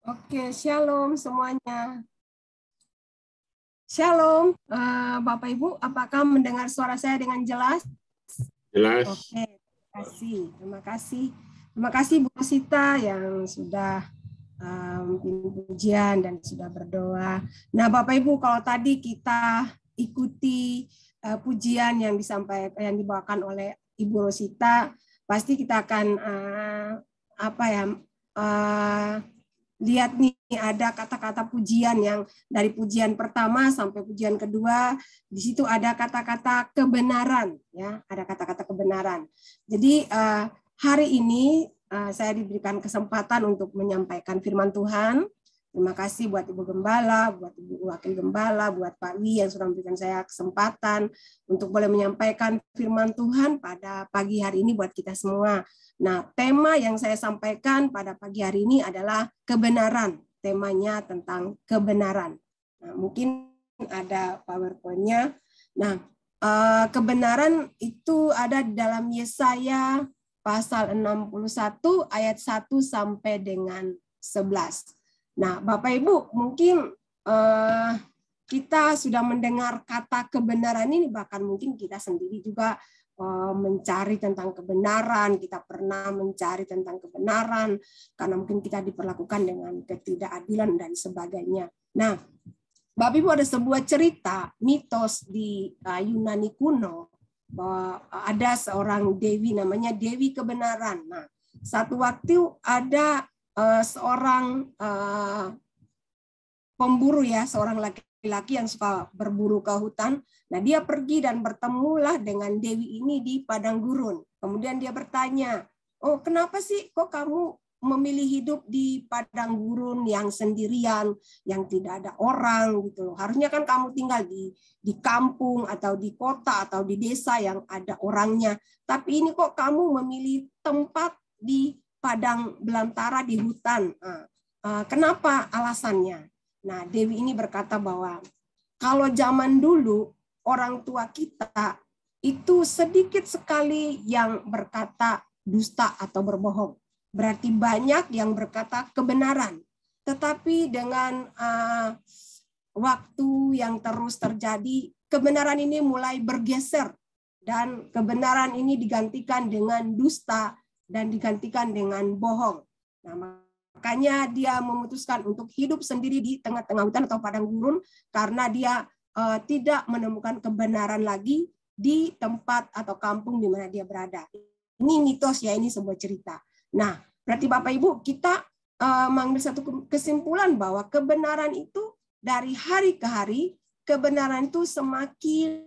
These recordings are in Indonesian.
Oke, shalom semuanya. Shalom, Bapak Ibu, apakah mendengar suara saya dengan jelas? Jelas. Oke, terima kasih. Terima kasih. Terima kasih Bu Sita yang sudah memimpin pujian dan sudah berdoa. Nah, Bapak Ibu, kalau tadi kita ikuti pujian yang disampaikan, yang dibawakan oleh Ibu Rosita, pasti kita akan lihat nih ada kata-kata pujian yang dari pujian pertama sampai pujian kedua, di situ ada kata-kata kebenaran, ya, ada kata-kata kebenaran. Jadi hari ini saya diberikan kesempatan untuk menyampaikan firman Tuhan. Terima kasih buat Ibu Gembala, buat Ibu Wakil Gembala, buat Pak Wi yang sudah memberikan saya kesempatan untuk boleh menyampaikan firman Tuhan pada pagi hari ini buat kita semua. Nah, tema yang saya sampaikan pada pagi hari ini adalah kebenaran. Temanya tentang kebenaran. Nah, mungkin ada PowerPoint-nya. Nah, kebenaran itu ada di dalam Yesaya pasal 61 ayat 1 sampai dengan 11. Nah, Bapak Ibu, mungkin kita sudah mendengar kata kebenaran ini, bahkan mungkin kita sendiri juga mencari tentang kebenaran, kita pernah mencari tentang kebenaran, karena mungkin kita diperlakukan dengan ketidakadilan dan sebagainya. Nah, Bapak Ibu, ada sebuah cerita, mitos di Yunani kuno, bahwa ada seorang dewi namanya Dewi Kebenaran. Nah, satu waktu ada seorang pemburu, ya, seorang laki-laki yang suka berburu ke hutan. Nah, dia pergi dan bertemulah dengan dewi ini di padang gurun. Kemudian dia bertanya, "Oh, kenapa sih kok kamu memilih hidup di padang gurun yang sendirian, yang tidak ada orang gitu? Harusnya kan kamu tinggal di kampung atau di kota atau di desa yang ada orangnya. Tapi ini kok kamu memilih tempat di padang belantara di hutan. Kenapa alasannya?" Nah, Dewi ini berkata bahwa kalau zaman dulu orang tua kita itu sedikit sekali yang berkata dusta atau berbohong. Berarti banyak yang berkata kebenaran. Tetapi dengan waktu yang terus terjadi, kebenaran ini mulai bergeser. Dan kebenaran ini digantikan dengan dusta dan digantikan dengan bohong. Nah, makanya dia memutuskan untuk hidup sendiri di tengah-tengah hutan atau padang gurun karena dia tidak menemukan kebenaran lagi di tempat atau kampung di mana dia berada. Ini mitos, ya, ini sebuah cerita. Nah, berarti Bapak Ibu, kita mengambil satu kesimpulan bahwa kebenaran itu dari hari ke hari, kebenaran itu semakin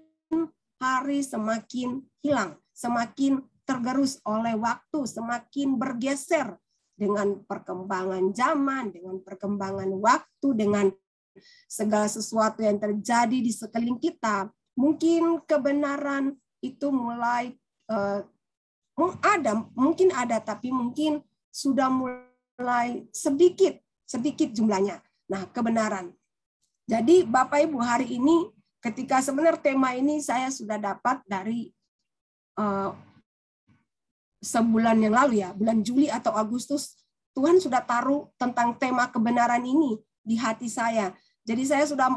hari semakin hilang, semakin tergerus oleh waktu, semakin bergeser dengan perkembangan zaman, dengan perkembangan waktu, dengan segala sesuatu yang terjadi di sekeliling kita. Mungkin kebenaran itu mulai mungkin ada, tapi mungkin sudah mulai sedikit jumlahnya. Nah, kebenaran. Jadi Bapak Ibu, hari ini ketika sebenarnya tema ini saya sudah dapat dari sebulan yang lalu, ya, bulan Juli atau Agustus, Tuhan sudah taruh tentang tema kebenaran ini di hati saya. Jadi saya sudah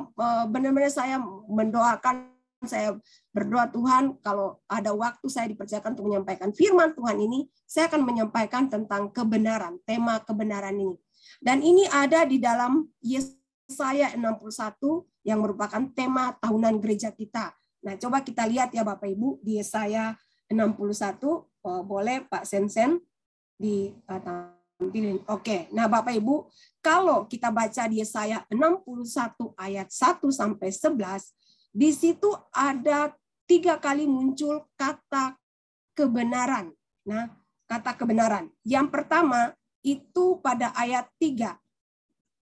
benar-benar saya mendoakan, saya berdoa, Tuhan, kalau ada waktu saya dipercayakan untuk menyampaikan firman Tuhan ini, saya akan menyampaikan tentang kebenaran, tema kebenaran ini. Dan ini ada di dalam Yesaya 61 yang merupakan tema tahunan gereja kita. Nah, coba kita lihat, ya Bapak Ibu, di Yesaya 61, boleh Pak Sensen ditampilin. Oke, nah Bapak Ibu, kalau kita baca di Yesaya 61 ayat 1 sampai 11, di situ ada 3 kali muncul kata kebenaran. Nah, kata kebenaran. Yang pertama itu pada ayat 3.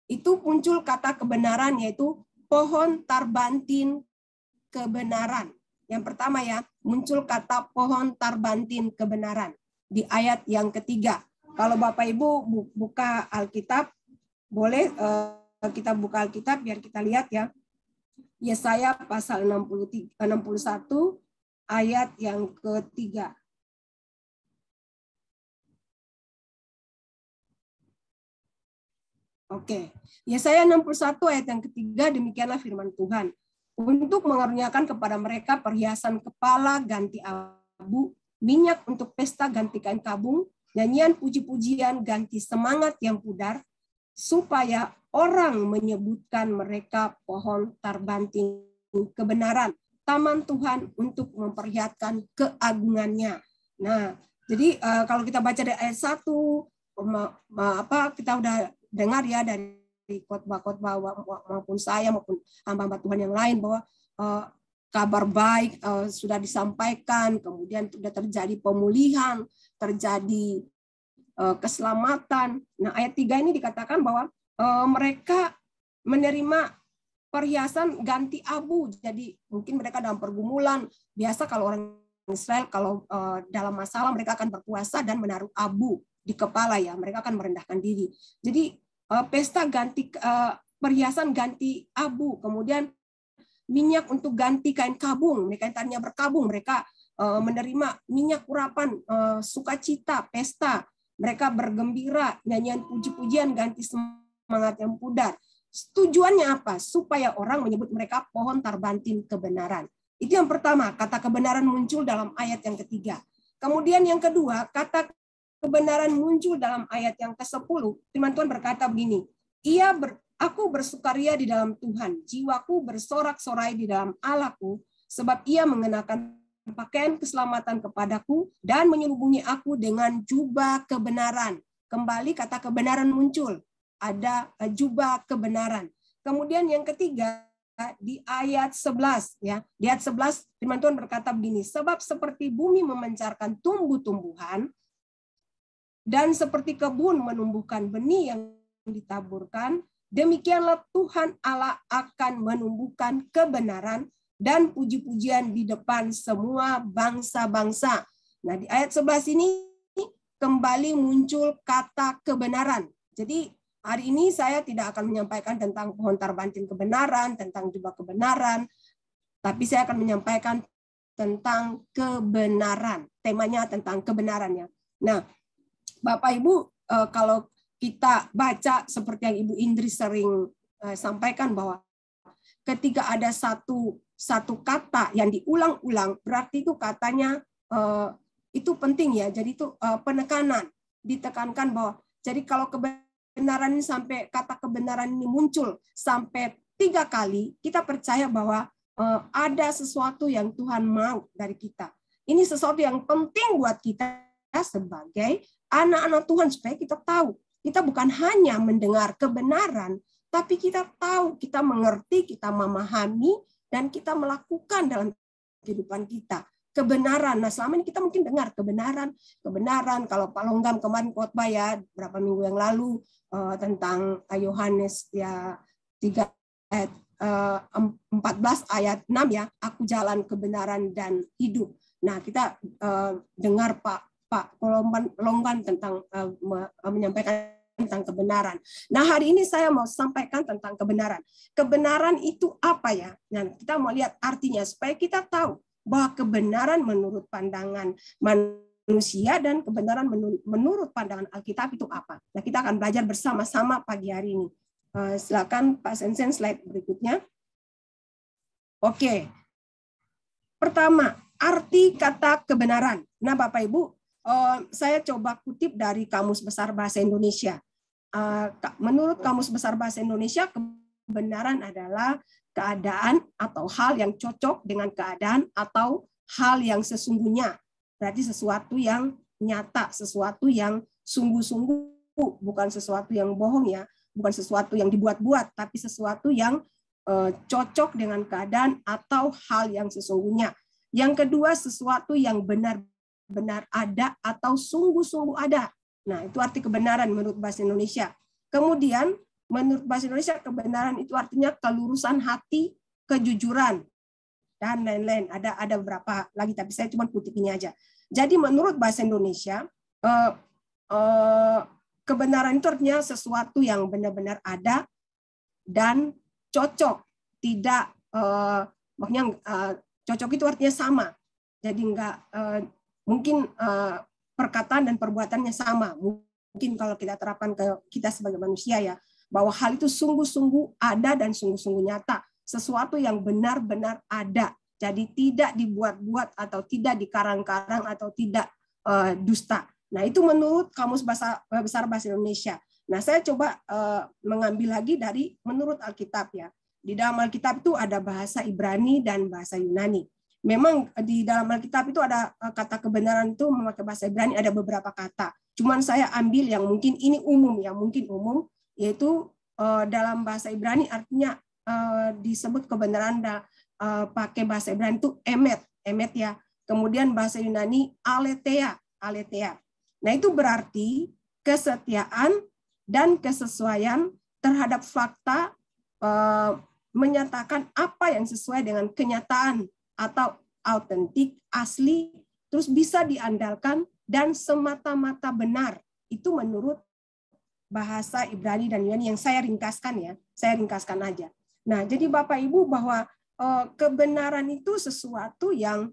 Itu muncul kata kebenaran, yaitu pohon tarbantin kebenaran. Yang pertama, ya, muncul kata pohon tarbantin kebenaran di ayat yang ketiga. Kalau Bapak Ibu buka Alkitab, boleh kita buka Alkitab biar kita lihat, ya. Yesaya pasal 61 ayat yang ketiga. Oke. Yesaya 61 ayat yang ketiga, demikianlah firman Tuhan. Untuk mengaruniakan kepada mereka perhiasan kepala ganti abu, minyak untuk pesta ganti kain kabung, nyanyian puji-pujian ganti semangat yang pudar, supaya orang menyebutkan mereka pohon tarbanting kebenaran, taman Tuhan untuk memperlihatkan keagungannya. Nah, jadi kalau kita baca dari ayat 1, kita udah dengar ya dari khotbah-khotbah maupun saya maupun hamba-hamba Tuhan yang lain bahwa kabar baik sudah disampaikan, kemudian sudah terjadi pemulihan, terjadi keselamatan. Nah, ayat 3 ini dikatakan bahwa mereka menerima perhiasan ganti abu. Jadi mungkin mereka dalam pergumulan. Biasa kalau orang Israel kalau dalam masalah mereka akan berpuasa dan menaruh abu di kepala ya. Mereka akan merendahkan diri. Jadi pesta ganti perhiasan ganti abu, kemudian minyak untuk ganti kain kabung. Mereka yang tadinya berkabung, mereka menerima minyak urapan, sukacita, pesta. Mereka bergembira, nyanyian puji-pujian ganti semangat yang pudar. Tujuannya apa? Supaya orang menyebut mereka pohon tarbanting kebenaran. Itu yang pertama, kata kebenaran muncul dalam ayat yang ketiga. Kemudian yang kedua, kata kebenaran muncul dalam ayat yang ke-10. Firman Tuhan berkata begini, aku bersukaria di dalam Tuhan, jiwaku bersorak-sorai di dalam Allahku, sebab ia mengenakan pakaian keselamatan kepadaku dan menyelubungi aku dengan jubah kebenaran. Kembali kata kebenaran muncul, ada jubah kebenaran. Kemudian yang ketiga, di ayat 11 ya. Di ayat 11 firman Tuhan berkata begini, sebab seperti bumi memancarkan tumbuh-tumbuhan dan seperti kebun menumbuhkan benih yang ditaburkan, demikianlah Tuhan Allah akan menumbuhkan kebenaran dan puji-pujian di depan semua bangsa-bangsa. Nah, di ayat 11 ini kembali muncul kata kebenaran. Jadi hari ini saya tidak akan menyampaikan tentang pohon tarbanting kebenaran, tentang jubah kebenaran, tapi saya akan menyampaikan tentang kebenaran. Temanya tentang kebenarannya. Nah, Bapak Ibu, kalau kita baca seperti yang Ibu Indri sering sampaikan bahwa ketika ada satu kata yang diulang-ulang, berarti itu katanya itu penting ya. Jadi itu penekanan, ditekankan bahwa jadi kalau kebenaran ini sampai kata kebenaran ini muncul sampai 3 kali, kita percaya bahwa ada sesuatu yang Tuhan mau dari kita. Ini sesuatu yang penting buat kita sebagai anak-anak Tuhan, supaya kita tahu. Kita bukan hanya mendengar kebenaran, tapi kita tahu, kita mengerti, kita memahami, dan kita melakukan dalam kehidupan kita. Kebenaran. Nah, selama ini kita mungkin dengar kebenaran. Kalau Pak Longgam kemarin khotbah ya, berapa minggu yang lalu, tentang Yohanes ya 3 ayat 14 ayat 6 ya, aku jalan kebenaran dan hidup. Nah, kita dengar Pak Longgam tentang menyampaikan tentang kebenaran. Nah, hari ini saya mau sampaikan tentang kebenaran. Kebenaran itu apa ya? Nah, kita mau lihat artinya supaya kita tahu bahwa kebenaran menurut pandangan manusia dan kebenaran menurut pandangan Alkitab itu apa. Nah, kita akan belajar bersama-sama pagi hari ini. Silakan Pak Sensen slide berikutnya. Oke. Pertama, arti kata kebenaran. Nah, Bapak Ibu, saya coba kutip dari Kamus Besar Bahasa Indonesia. Menurut Kamus Besar Bahasa Indonesia, kebenaran adalah keadaan atau hal yang cocok dengan keadaan atau hal yang sesungguhnya. Berarti sesuatu yang nyata, sesuatu yang sungguh-sungguh, bukan sesuatu yang bohong ya, bukan sesuatu yang dibuat-buat, tapi sesuatu yang cocok dengan keadaan atau hal yang sesungguhnya. Yang kedua, sesuatu yang benar-benar ada atau sungguh-sungguh ada. Nah, itu arti kebenaran menurut bahasa Indonesia. Kemudian, menurut bahasa Indonesia, kebenaran itu artinya kelurusan hati, kejujuran, dan lain-lain. Ada beberapa lagi, tapi saya cuma kutip ini aja. Jadi, menurut bahasa Indonesia, kebenaran itu artinya sesuatu yang benar-benar ada dan cocok. Tidak, maksudnya cocok itu artinya sama. Jadi enggak mungkin perkataan dan perbuatannya sama. Mungkin kalau kita terapkan ke kita sebagai manusia ya, bahwa hal itu sungguh-sungguh ada dan sungguh-sungguh nyata, sesuatu yang benar-benar ada. Jadi tidak dibuat-buat atau tidak dikarang-karang atau tidak dusta. Nah, itu menurut Kamus Besar Bahasa Indonesia. Nah, saya coba mengambil lagi dari menurut Alkitab ya. Di dalam Alkitab itu ada bahasa Ibrani dan bahasa Yunani. Memang di dalam Alkitab itu ada kata kebenaran itu memakai bahasa Ibrani ada beberapa kata. Cuman saya ambil yang mungkin ini umum, yaitu dalam bahasa Ibrani artinya disebut kebenaran pakai bahasa Ibrani itu emet ya. Kemudian bahasa Yunani aletheia. Nah, itu berarti kesetiaan dan kesesuaian terhadap fakta, menyatakan apa yang sesuai dengan kenyataan atau autentik, asli, terus bisa diandalkan dan semata-mata benar. Itu menurut bahasa Ibrani dan Yunani yang saya ringkaskan ya. Saya ringkaskan aja. Nah, jadi Bapak Ibu bahwa kebenaran itu sesuatu yang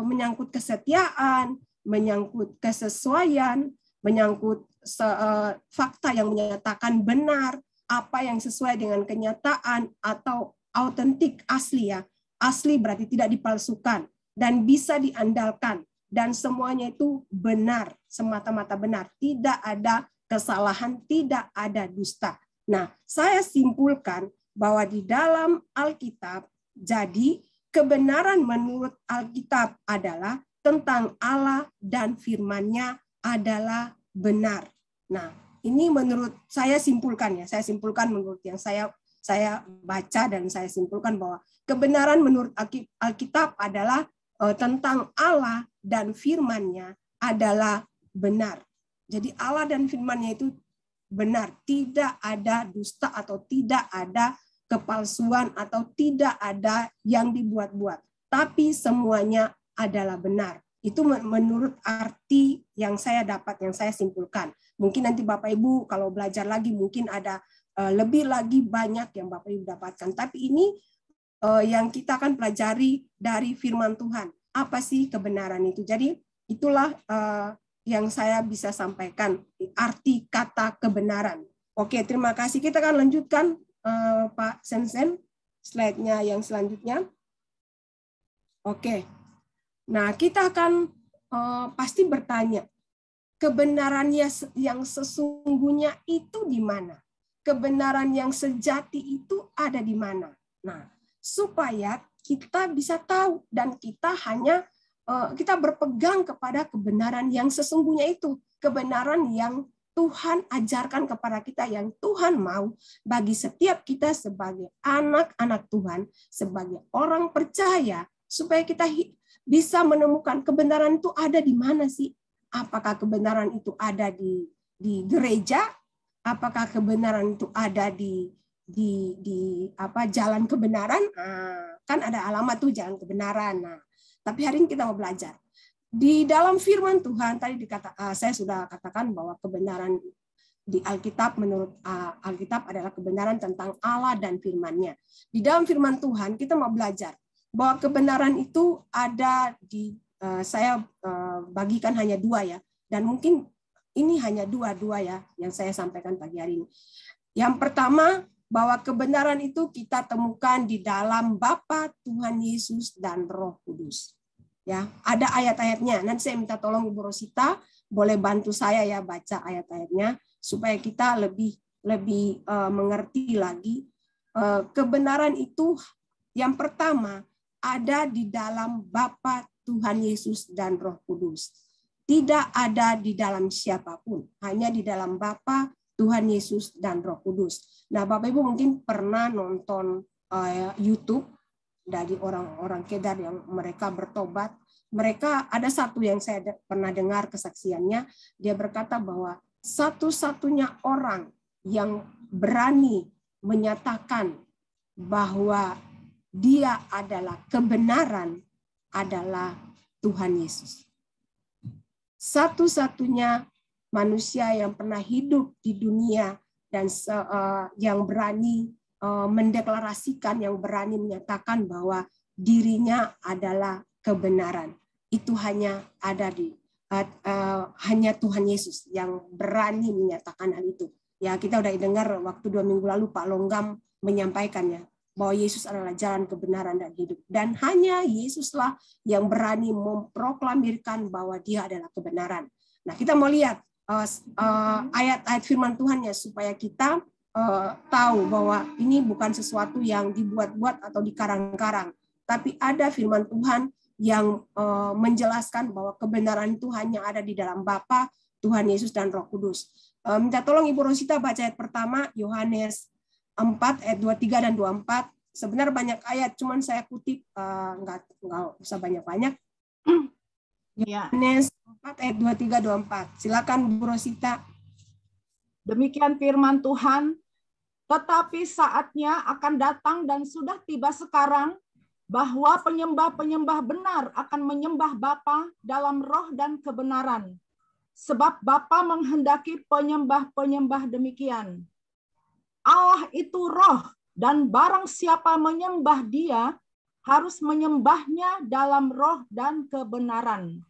menyangkut kesetiaan, menyangkut kesesuaian, menyangkut fakta yang menyatakan benar, apa yang sesuai dengan kenyataan atau autentik, asli ya. Asli berarti tidak dipalsukan dan bisa diandalkan dan semuanya itu benar, semata-mata benar, tidak ada kesalahan, tidak ada dusta. Nah, saya simpulkan bahwa di dalam Alkitab, jadi kebenaran menurut Alkitab adalah tentang Allah dan firman-Nya adalah benar. Nah, ini menurut saya simpulkan ya. Saya simpulkan menurut yang saya baca dan saya simpulkan bahwa kebenaran menurut Alkitab adalah tentang Allah dan firman-Nya adalah benar. Jadi Allah dan firman-Nya itu benar, tidak ada dusta atau tidak ada kepalsuan atau tidak ada yang dibuat-buat, tapi semuanya adalah benar. Itu menurut arti yang saya dapat, yang saya simpulkan. Mungkin nanti Bapak Ibu kalau belajar lagi mungkin ada lebih lagi banyak yang Bapak Ibu dapatkan. Tapi ini yang kita akan pelajari dari firman Tuhan. Apa sih kebenaran itu? Jadi itulah yang saya bisa sampaikan, arti kata kebenaran. Oke, terima kasih. Kita akan lanjutkan Pak Sensen, slide-nya yang selanjutnya. Oke. Nah, kita akan pasti bertanya, kebenarannya yang sesungguhnya itu di mana? Kebenaran yang sejati itu ada di mana? Nah, supaya kita bisa tahu dan kita hanya kita berpegang kepada kebenaran yang sesungguhnya itu, kebenaran yang Tuhan ajarkan kepada kita, yang Tuhan mau bagi setiap kita sebagai anak-anak Tuhan, sebagai orang percaya, supaya kita bisa menemukan kebenaran itu ada di mana sih? Apakah kebenaran itu ada di gereja? Apakah kebenaran itu ada di jalan kebenaran? Nah, kan ada alamat tuh jalan kebenaran. Nah, tapi hari ini kita mau belajar. Di dalam firman Tuhan, tadi saya sudah katakan bahwa kebenaran di Alkitab, menurut Alkitab adalah kebenaran tentang Allah dan firman-Nya. Di dalam firman Tuhan, kita mau belajar bahwa kebenaran itu ada di, saya bagikan hanya dua ya, dan mungkin ini hanya dua ya yang saya sampaikan pagi hari ini. Yang pertama, bahwa kebenaran itu kita temukan di dalam Bapa, Tuhan Yesus, dan Roh Kudus. Ya, ada ayat-ayatnya. Nanti saya minta tolong Ibu Rosita, boleh bantu saya ya baca ayat-ayatnya supaya kita lebih mengerti lagi. Kebenaran itu yang pertama ada di dalam Bapa, Tuhan Yesus, dan Roh Kudus. Tidak ada di dalam siapapun, hanya di dalam Bapa, Tuhan Yesus, dan Roh Kudus. Nah, Bapak Ibu mungkin pernah nonton YouTube dari orang-orang Kedar yang mereka bertobat. Mereka ada satu yang saya pernah dengar kesaksiannya, dia berkata bahwa satu-satunya orang yang berani menyatakan bahwa dia adalah kebenaran adalah Tuhan Yesus. Satu-satunya manusia yang pernah hidup di dunia dan yang berani mendeklarasikan, yang berani menyatakan bahwa dirinya adalah kebenaran. Itu hanya ada hanya Tuhan Yesus yang berani menyatakan hal itu. Ya, kita udah dengar waktu 2 minggu lalu Pak Longgam menyampaikannya bahwa Yesus adalah jalan kebenaran dan hidup. Dan hanya Yesuslah yang berani memproklamirkan bahwa dia adalah kebenaran. Nah, kita mau lihat ayat-ayat firman Tuhan ya, supaya kita tahu bahwa ini bukan sesuatu yang dibuat-buat atau dikarang-karang, tapi ada firman Tuhan yang menjelaskan bahwa kebenaran itu hanya ada di dalam Bapa, Tuhan Yesus, dan Roh Kudus. Minta tolong Ibu Rosita baca ayat pertama, Yohanes 4 ayat 23 dan 24. Sebenarnya banyak ayat, cuman saya kutip, nggak usah banyak-banyak. Yohanes 4 ayat 23 24. Silakan Bu Rosita. Demikian firman Tuhan, tetapi saatnya akan datang dan sudah tiba sekarang bahwa penyembah-penyembah benar akan menyembah Bapa dalam roh dan kebenaran. Sebab Bapa menghendaki penyembah-penyembah demikian. Allah itu roh, dan barang siapa menyembah dia, harus menyembahnya dalam roh dan kebenaran.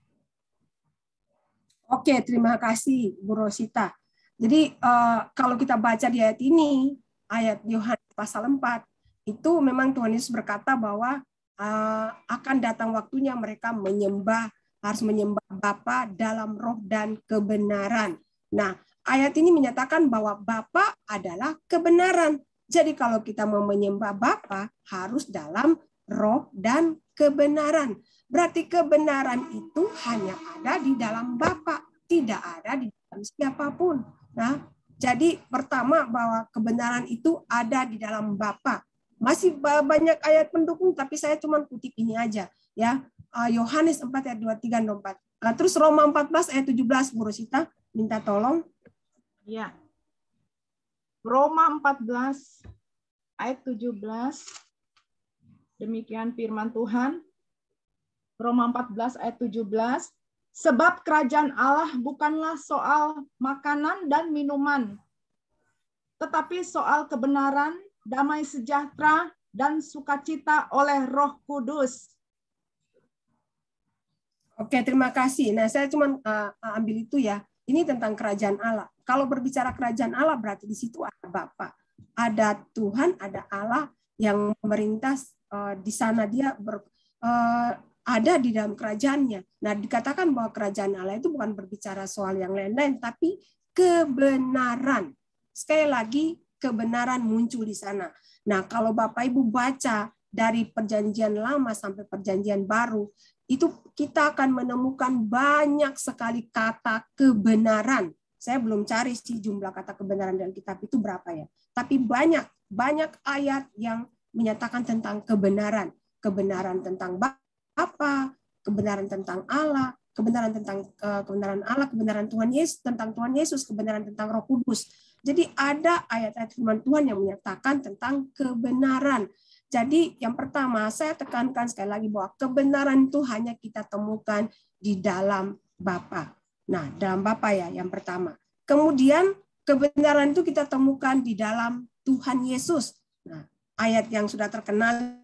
Oke, terima kasih Bu Rosita. Jadi kalau kita baca di ayat ini, ayat Yohanes pasal 4, itu memang Tuhan Yesus berkata bahwa akan datang waktunya mereka harus menyembah Bapa dalam roh dan kebenaran. Nah, ayat ini menyatakan bahwa Bapa adalah kebenaran. Jadi kalau kita mau menyembah Bapa harus dalam roh dan kebenaran. Berarti kebenaran itu hanya ada di dalam Bapa, tidak ada di dalam siapapun. Nah, jadi pertama bahwa kebenaran itu ada di dalam Bapa. Masih banyak ayat pendukung, tapi saya cuma kutip ini aja, ya. Yohanes 4 ayat 23 dan 24. Terus Roma 14 ayat 17, Bu Rosita, minta tolong. Ya. Roma 14 ayat 17. Demikian firman Tuhan. Roma 14 ayat 17. Sebab kerajaan Allah bukanlah soal makanan dan minuman, tetapi soal kebenaran, damai sejahtera, dan sukacita oleh Roh Kudus. Oke, terima kasih. Nah, saya cuma ambil itu ya. Ini tentang kerajaan Allah. Kalau berbicara kerajaan Allah, berarti di situ ada Bapa, ada Tuhan, ada Allah yang memerintah di sana. Dia ada di dalam kerajaannya. Nah, dikatakan bahwa kerajaan Allah itu bukan berbicara soal yang lain-lain, tapi kebenaran. Sekali lagi, kebenaran muncul di sana. Nah, kalau Bapak Ibu baca dari perjanjian lama sampai perjanjian baru, itu kita akan menemukan banyak sekali kata kebenaran. Saya belum cari sih jumlah kata kebenaran dalam kitab itu berapa ya. Tapi banyak ayat yang menyatakan tentang kebenaran. Kebenaran tentang Bapa, kebenaran tentang Allah, kebenaran tentang kebenaran Allah, kebenaran Tuhan Yesus, tentang Tuhan Yesus, kebenaran tentang Roh Kudus. Jadi ada ayat-ayat firman Tuhan yang menyatakan tentang kebenaran. Jadi yang pertama saya tekankan sekali lagi bahwa kebenaran itu hanya kita temukan di dalam Bapa. Nah, dalam Bapa ya yang pertama. Kemudian kebenaran itu kita temukan di dalam Tuhan Yesus. Nah, ayat yang sudah terkenal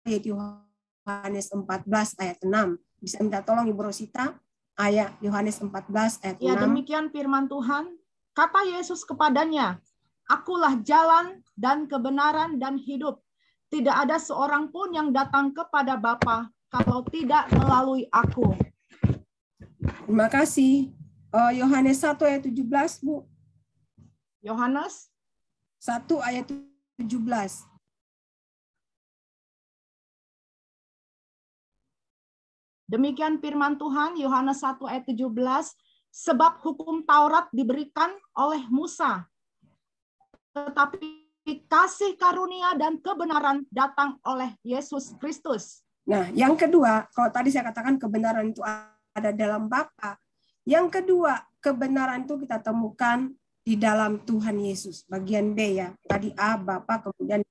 ayat Yohanes 14 ayat 6. Bisa minta tolong Ibu Rosita, ayat Yohanes 14 ayat 6. Ya, demikian firman Tuhan. Kata Yesus kepadanya, Akulah jalan dan kebenaran dan hidup. Tidak ada seorang pun yang datang kepada Bapa kalau tidak melalui aku. Terima kasih. Yohanes 1 ayat 17, Bu. Yohanes 1 ayat 17. Demikian firman Tuhan, Yohanes 1 ayat 17. Sebab hukum Taurat diberikan oleh Musa, tetapi kasih karunia dan kebenaran datang oleh Yesus Kristus. Nah, yang kedua, kalau tadi saya katakan kebenaran itu ada dalam Bapa. Yang kedua, kebenaran itu kita temukan di dalam Tuhan Yesus. Bagian B ya. Tadi A, Bapa, kemudian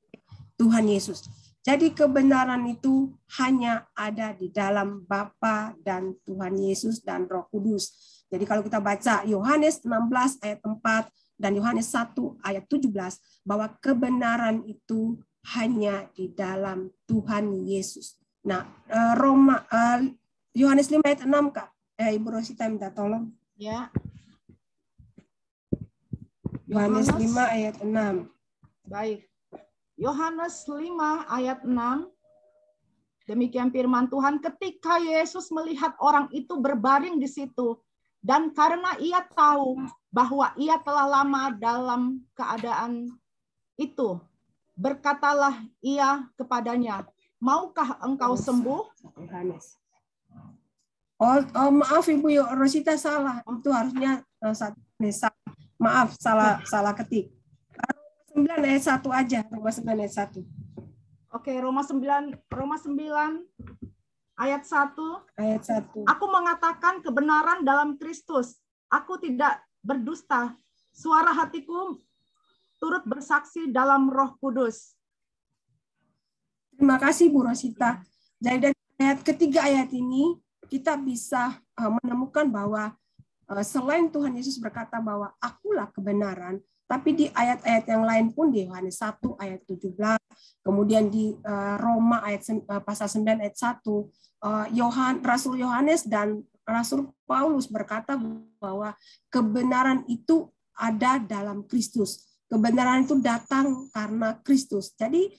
Tuhan Yesus. Jadi kebenaran itu hanya ada di dalam Bapa dan Tuhan Yesus dan Roh Kudus. Jadi kalau kita baca Yohanes 16 ayat 4 dan Yohanes 1 ayat 17, bahwa kebenaran itu hanya di dalam Tuhan Yesus. Nah, Yohanes 5 ayat 6, Kak. Ibu Rosita minta tolong. Ya. Yohanes 5 ayat 6. Baik. Yohanes 5 ayat 6. Demikian firman Tuhan, ketika Yesus melihat orang itu berbaring di situ, dan karena ia tahu bahwa ia telah lama dalam keadaan itu, berkatalah ia kepadanya, maukah engkau sembuh? Yohanes. Oh, maaf Ibu Rosita, salah. Itu harusnya maaf, salah ketik. Roma 9 ayat 1 aja, Roma 9 ayat 1. Oke, Roma 9 ayat 1. Ayat 1. Aku mengatakan kebenaran dalam Kristus. Aku tidak berdusta. Suara hatiku turut bersaksi dalam Roh Kudus. Terima kasih Bu Rosita. Jadi dari ayat ketiga ayat ini kita bisa menemukan bahwa selain Tuhan Yesus berkata bahwa akulah kebenaran, tapi di ayat-ayat yang lain pun di Yohanes 1 ayat 17, kemudian di Roma pasal 9 ayat 1, Rasul Yohanes dan Rasul Paulus berkata bahwa kebenaran itu ada dalam Kristus. Kebenaran itu datang karena Kristus. Jadi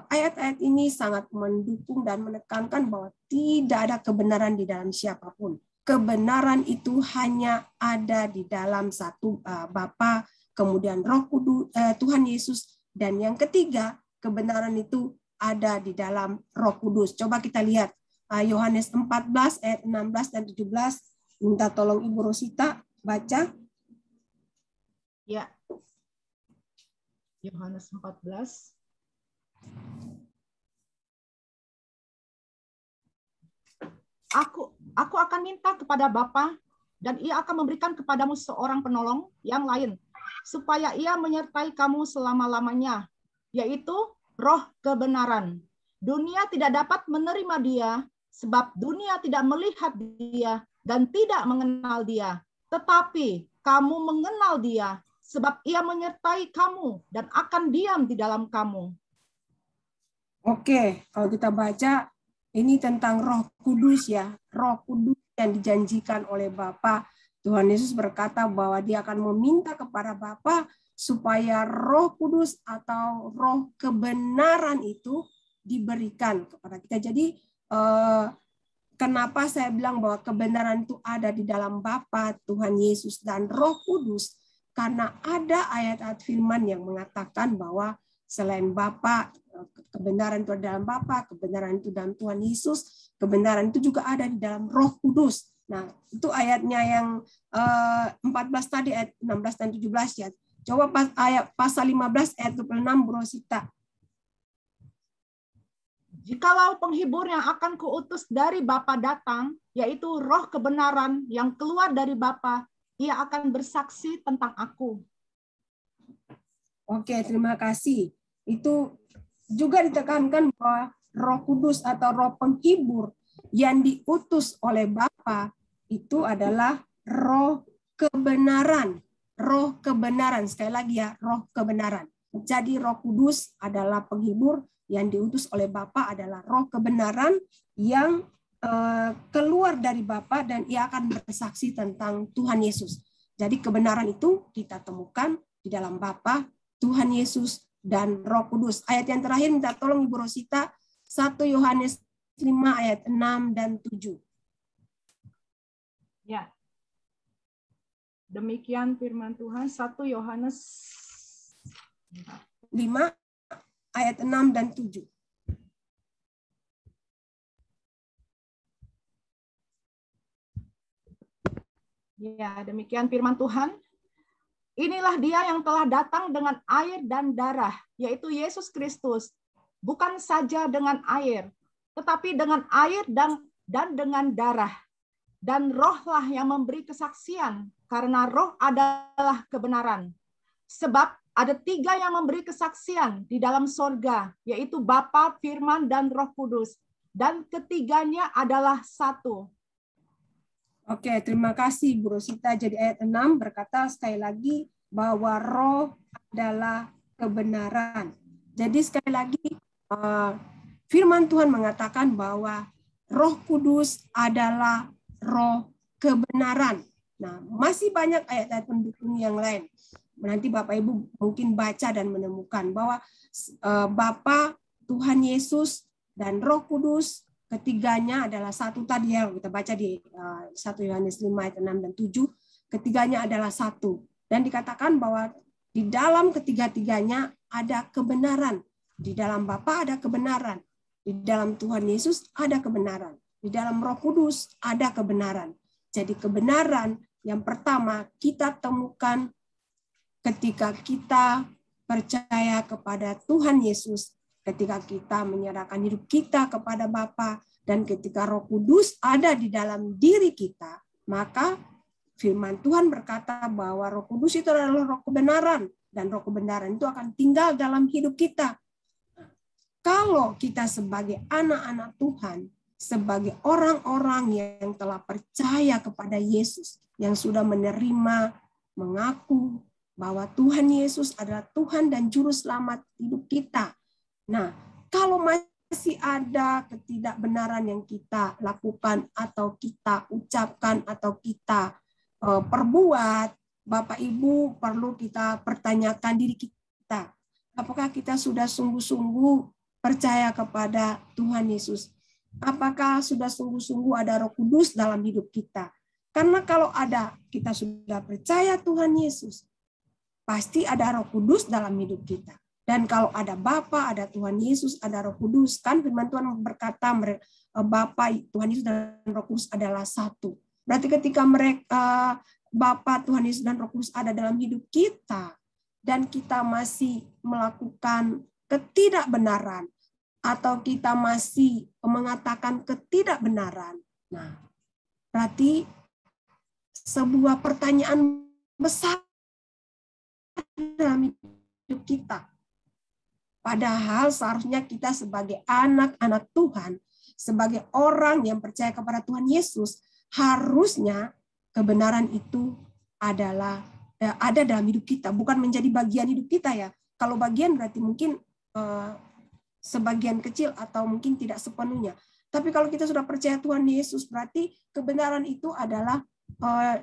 ayat-ayat ini sangat mendukung dan menekankan bahwa tidak ada kebenaran di dalam siapapun. Kebenaran itu hanya ada di dalam satu Bapa, kemudian Roh Kudus, Tuhan Yesus, dan yang ketiga, kebenaran itu ada di dalam Roh Kudus. Coba kita lihat Yohanes 14 ayat 16 dan 17. Minta tolong Ibu Rosita baca. Ya. Yohanes 14. Aku akan minta kepada Bapa, dan ia akan memberikan kepadamu seorang penolong yang lain, supaya ia menyertai kamu selama-lamanya, yaitu Roh kebenaran. Dunia tidak dapat menerima dia, sebab dunia tidak melihat dia dan tidak mengenal dia. Tetapi kamu mengenal dia, sebab ia menyertai kamu dan akan diam di dalam kamu. Oke, kalau kita baca, ini tentang Roh Kudus ya. Roh Kudus yang dijanjikan oleh Bapa. Tuhan Yesus berkata bahwa dia akan meminta kepada Bapa supaya Roh Kudus atau Roh kebenaran itu diberikan kepada kita. Jadi kenapa saya bilang bahwa kebenaran itu ada di dalam Bapa, Tuhan Yesus, dan Roh Kudus? Karena ada ayat-ayat firman yang mengatakan bahwa selain Bapa, kebenaran itu ada dalam Bapa, kebenaran itu dalam Tuhan Yesus, kebenaran itu juga ada di dalam Roh Kudus. Nah, itu ayatnya yang 14 tadi, ayat 16 dan 17 ya. Coba ayat pasal 15 ayat 26, Bu Rosita. Jikalau penghibur yang akan kuutus dari Bapa datang, yaitu Roh kebenaran yang keluar dari Bapa, ia akan bersaksi tentang aku. Oke, terima kasih. Itu juga ditekankan bahwa Roh Kudus atau Roh penghibur yang diutus oleh Bapa itu adalah Roh kebenaran. Roh kebenaran, sekali lagi ya, Roh kebenaran. Jadi Roh Kudus adalah penghibur, yang diutus oleh Bapa adalah Roh kebenaran yang keluar dari Bapa dan ia akan bersaksi tentang Tuhan Yesus. Jadi kebenaran itu kita temukan di dalam Bapa, Tuhan Yesus, dan Roh Kudus. Ayat yang terakhir minta tolong Ibu Rosita, 1 Yohanes 5 ayat 6 dan 7. Ya. Demikian firman Tuhan, 1 Yohanes 5 ayat 6 dan 7. Ya, demikian firman Tuhan. Inilah dia yang telah datang dengan air dan darah, yaitu Yesus Kristus. Bukan saja dengan air, tetapi dengan air dan dengan darah. Dan rohlah yang memberi kesaksian, karena roh adalah kebenaran. Sebab ada 3 yang memberi kesaksian di dalam sorga, yaitu Bapa, Firman, dan Roh Kudus. Dan ketiganya adalah satu. Oke, terima kasih Bu Rosita. Jadi ayat 6 berkata sekali lagi bahwa roh adalah kebenaran. Jadi sekali lagi firman Tuhan mengatakan bahwa Roh Kudus adalah roh kebenaran. Nah, masih banyak ayat-ayat pendukung yang lain. nanti Bapak Ibu mungkin baca dan menemukan bahwa Bapa, Tuhan Yesus, dan Roh Kudus, ketiganya adalah satu tadi ya, kita baca di 1 Yohanes 5 ayat 6 dan 7, ketiganya adalah satu. Dan dikatakan bahwa di dalam ketiga-tiganya ada kebenaran. Di dalam Bapa ada kebenaran. Di dalam Tuhan Yesus ada kebenaran. Di dalam Roh Kudus ada kebenaran. Jadi kebenaran yang pertama kita temukan ketika kita percaya kepada Tuhan Yesus, ketika kita menyerahkan hidup kita kepada Bapa, dan ketika Roh Kudus ada di dalam diri kita, maka firman Tuhan berkata bahwa Roh Kudus itu adalah roh kebenaran, dan roh kebenaran itu akan tinggal dalam hidup kita. Kalau kita sebagai anak-anak Tuhan, sebagai orang-orang yang telah percaya kepada Yesus, yang sudah menerima, mengaku bahwa Tuhan Yesus adalah Tuhan dan Juru Selamat hidup kita. Nah, kalau masih ada ketidakbenaran yang kita lakukan atau kita ucapkan atau kita perbuat, Bapak Ibu perlu kita pertanyakan diri kita. Apakah kita sudah sungguh-sungguh percaya kepada Tuhan Yesus? Apakah sudah sungguh-sungguh ada Roh Kudus dalam hidup kita? Karena kalau ada, kita sudah percaya Tuhan Yesus, pasti ada Roh Kudus dalam hidup kita. Dan kalau ada Bapa, ada Tuhan Yesus, ada Roh Kudus, kan firman Tuhan berkata Bapa, Tuhan Yesus dan Roh Kudus adalah satu. Berarti ketika mereka Bapa, Tuhan Yesus dan Roh Kudus ada dalam hidup kita, dan kita masih melakukan ketidakbenaran, atau kita masih mengatakan ketidakbenaran, nah berarti sebuah pertanyaan besar dalam hidup kita. Padahal seharusnya kita sebagai anak-anak Tuhan, sebagai orang yang percaya kepada Tuhan Yesus, harusnya kebenaran itu adalah ada dalam hidup kita, bukan menjadi bagian hidup kita ya. Kalau bagian berarti mungkin sebagian kecil atau mungkin tidak sepenuhnya. Tapi kalau kita sudah percaya Tuhan Yesus, berarti kebenaran itu adalah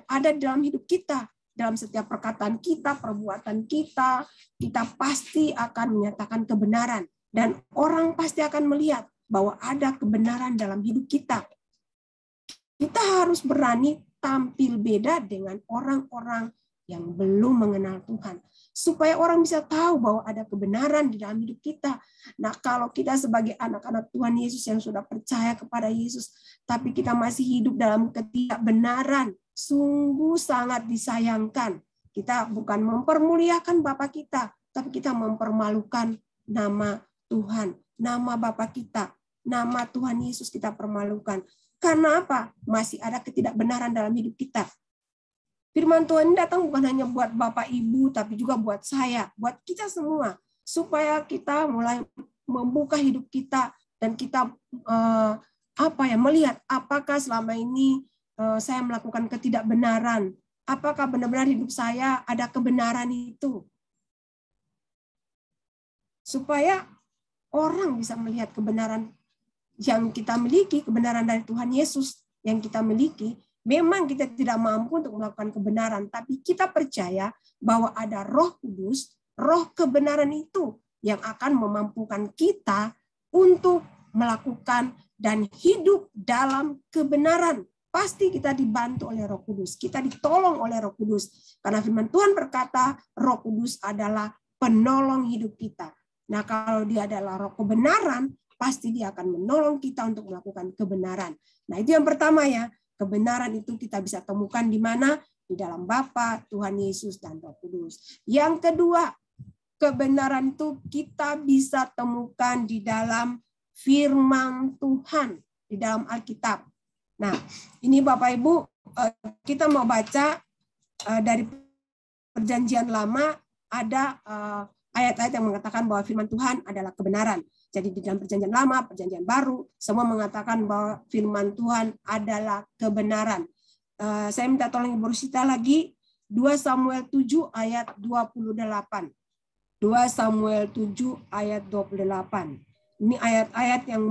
ada dalam hidup kita. Dalam setiap perkataan kita, perbuatan kita, kita pasti akan menyatakan kebenaran. Dan orang pasti akan melihat bahwa ada kebenaran dalam hidup kita. Kita harus berani tampil beda dengan orang-orang yang belum mengenal Tuhan. Supaya orang bisa tahu bahwa ada kebenaran di dalam hidup kita. Nah, kalau kita sebagai anak-anak Tuhan Yesus yang sudah percaya kepada Yesus, tapi kita masih hidup dalam ketidakbenaran, sungguh sangat disayangkan. Kita bukan mempermuliakan Bapa kita, tapi kita mempermalukan nama Tuhan, nama Bapa kita, nama Tuhan Yesus kita permalukan. Karena apa? Masih ada ketidakbenaran dalam hidup kita. Firman Tuhan datang bukan hanya buat Bapak Ibu, tapi juga buat saya, buat kita semua, supaya kita mulai membuka hidup kita dan kita melihat apakah selama ini saya melakukan ketidakbenaran, apakah benar-benar hidup saya ada kebenaran itu, supaya orang bisa melihat kebenaran yang kita miliki, kebenaran dari Tuhan Yesus yang kita miliki. Memang kita tidak mampu untuk melakukan kebenaran, tapi kita percaya bahwa ada Roh Kudus, roh kebenaran itu yang akan memampukan kita untuk melakukan dan hidup dalam kebenaran. Pasti kita dibantu oleh Roh Kudus, kita ditolong oleh Roh Kudus. Karena firman Tuhan berkata, Roh Kudus adalah penolong hidup kita. Nah, kalau dia adalah roh kebenaran, pasti dia akan menolong kita untuk melakukan kebenaran. Nah, itu yang pertama ya. Kebenaran itu kita bisa temukan di mana? Di dalam Bapa, Tuhan Yesus, dan Roh Kudus. Yang kedua, kebenaran itu kita bisa temukan di dalam firman Tuhan, di dalam Alkitab. Nah, ini Bapak Ibu, kita mau baca dari Perjanjian Lama, ada ayat-ayat yang mengatakan bahwa firman Tuhan adalah kebenaran. Jadi di dalam Perjanjian Lama, Perjanjian Baru, semua mengatakan bahwa firman Tuhan adalah kebenaran. Saya minta tolong Ibu Rosita lagi, 2 Samuel 7 ayat 28. 2 Samuel 7 ayat 28. Ini ayat-ayat yang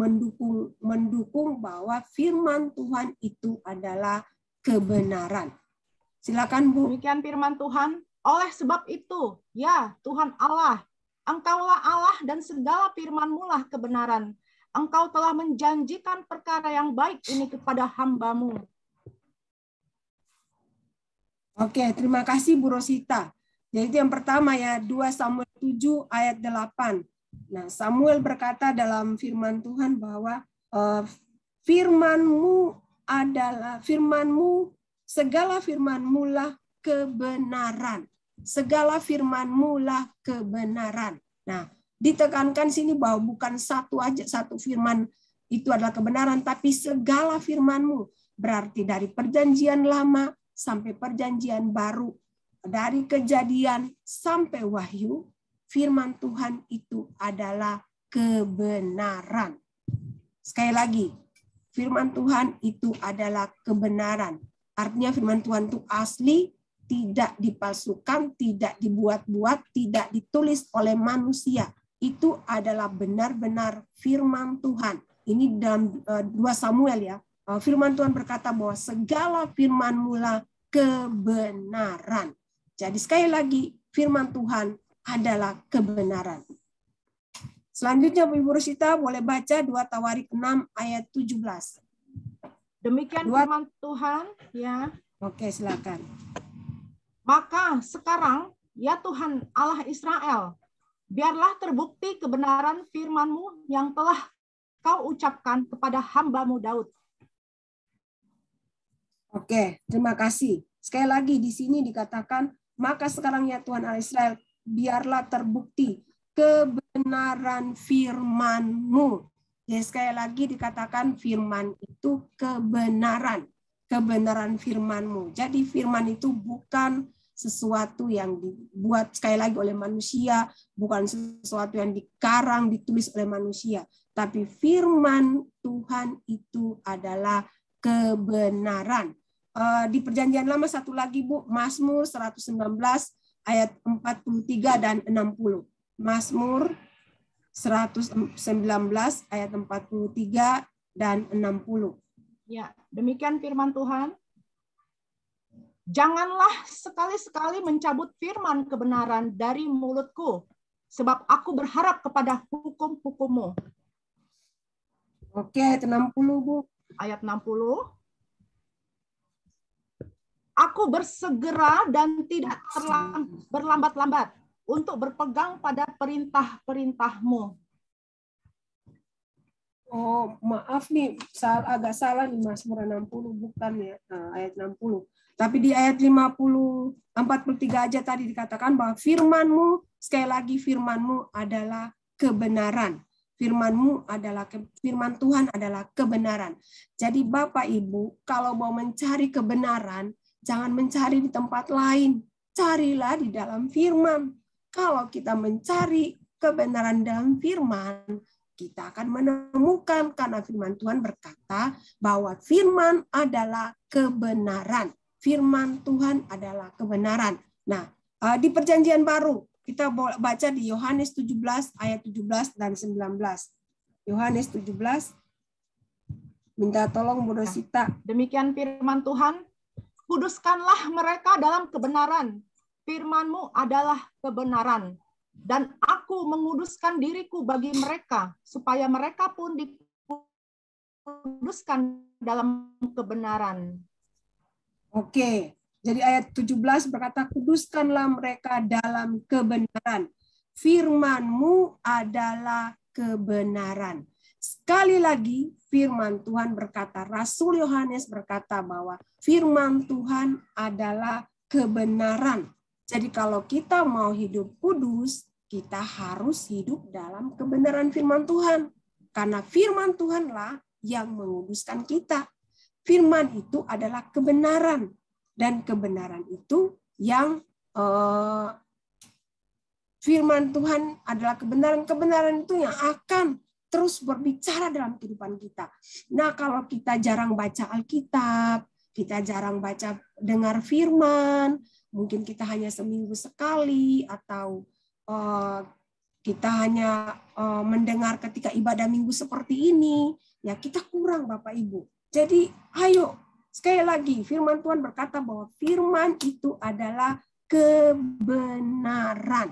mendukung bahwa firman Tuhan itu adalah kebenaran. Silakan Bu. Demikian firman Tuhan. Oleh sebab itu, ya Tuhan Allah, Engkaulah Allah dan segala firman-Mu lah kebenaran. Engkau telah menjanjikan perkara yang baik ini kepada hamba-Mu. Oke, terima kasih Bu Rosita. Jadi itu yang pertama ya, 2 Samuel 7 ayat 8. Nah, Samuel berkata dalam firman Tuhan bahwa firman-Mu adalah firman-Mu, segala firman-Mu lah kebenaran. Segala firman-Mu lah kebenaran. Nah, ditekankan sini bahwa bukan satu firman itu adalah kebenaran, tapi segala firman-Mu. Berarti dari perjanjian lama sampai perjanjian baru, dari Kejadian sampai Wahyu, firman Tuhan itu adalah kebenaran. Sekali lagi, firman Tuhan itu adalah kebenaran. Artinya firman Tuhan itu asli, tidak dipalsukan, tidak dibuat-buat, tidak ditulis oleh manusia. Itu adalah benar-benar firman Tuhan. Ini dalam 2 Samuel ya. Firman Tuhan berkata bahwa segala firman-Mu lah kebenaran. Jadi sekali lagi, firman Tuhan adalah kebenaran. Selanjutnya Ibu Rosita boleh baca 2 Tawarik 6 ayat 17. Demikian firman Tuhan, ya. Oke, silakan. Maka sekarang, ya Tuhan Allah Israel, biarlah terbukti kebenaran firman-Mu yang telah Kau ucapkan kepada hamba-Mu Daud. Oke, terima kasih. Sekali lagi di sini dikatakan, maka sekarang ya Tuhan Allah Israel, biarlah terbukti kebenaran firman-Mu. Jadi sekali lagi dikatakan firman itu kebenaran. Kebenaran firman-Mu. Jadi firman itu bukan sesuatu yang dibuat sekali lagi oleh manusia, bukan sesuatu yang dikarang, ditulis oleh manusia. Tapi firman Tuhan itu adalah kebenaran. Di perjanjian lama satu lagi Bu, Mazmur 119 ayat 43 dan 60. Mazmur 119 ayat 43 dan 60. Ya, demikian firman Tuhan. Janganlah sekali-sekali mencabut firman kebenaran dari mulutku, sebab aku berharap kepada hukum-hukum-Mu. Oke, 60 Bu. Ayat 60. Aku bersegera dan tidak berlambat-lambat untuk berpegang pada perintah-perintah-Mu. Oh, maaf nih, agak salah nih Mazmur 60, bukan ya, ayat 60. Tapi di ayat 43 aja tadi dikatakan bahwa firman-Mu, sekali lagi firman-Mu adalah kebenaran. Firman-Mu adalah, firman Tuhan adalah kebenaran. Jadi Bapak Ibu, kalau mau mencari kebenaran, jangan mencari di tempat lain. Carilah di dalam firman. Kalau kita mencari kebenaran dalam firman, kita akan menemukan, karena firman Tuhan berkata bahwa firman adalah kebenaran. Firman Tuhan adalah kebenaran. Nah, di perjanjian baru, kita baca di Yohanes 17 ayat 17 dan 19. Yohanes 17, minta tolong Bu Rosita. Demikian firman Tuhan, kuduskanlah mereka dalam kebenaran. Firman-Mu adalah kebenaran. Dan aku menguduskan diriku bagi mereka, supaya mereka pun dikuduskan dalam kebenaran. Oke, jadi ayat 17 berkata, kuduskanlah mereka dalam kebenaran. Firman-Mu adalah kebenaran. Sekali lagi, firman Tuhan berkata, Rasul Yohanes berkata bahwa firman Tuhan adalah kebenaran. Jadi kalau kita mau hidup kudus, kita harus hidup dalam kebenaran firman Tuhan. Karena firman Tuhanlah yang menguduskan kita. Firman itu adalah kebenaran. Dan kebenaran itu yang firman Tuhan adalah kebenaran. Kebenaran itu yang akan terus berbicara dalam kehidupan kita. Nah, kalau kita jarang baca Alkitab, kita jarang dengar firman, mungkin kita hanya seminggu sekali, atau kita hanya mendengar ketika ibadah minggu seperti ini, ya kita kurang Bapak Ibu. Jadi ayo, sekali lagi firman Tuhan berkata bahwa firman itu adalah kebenaran.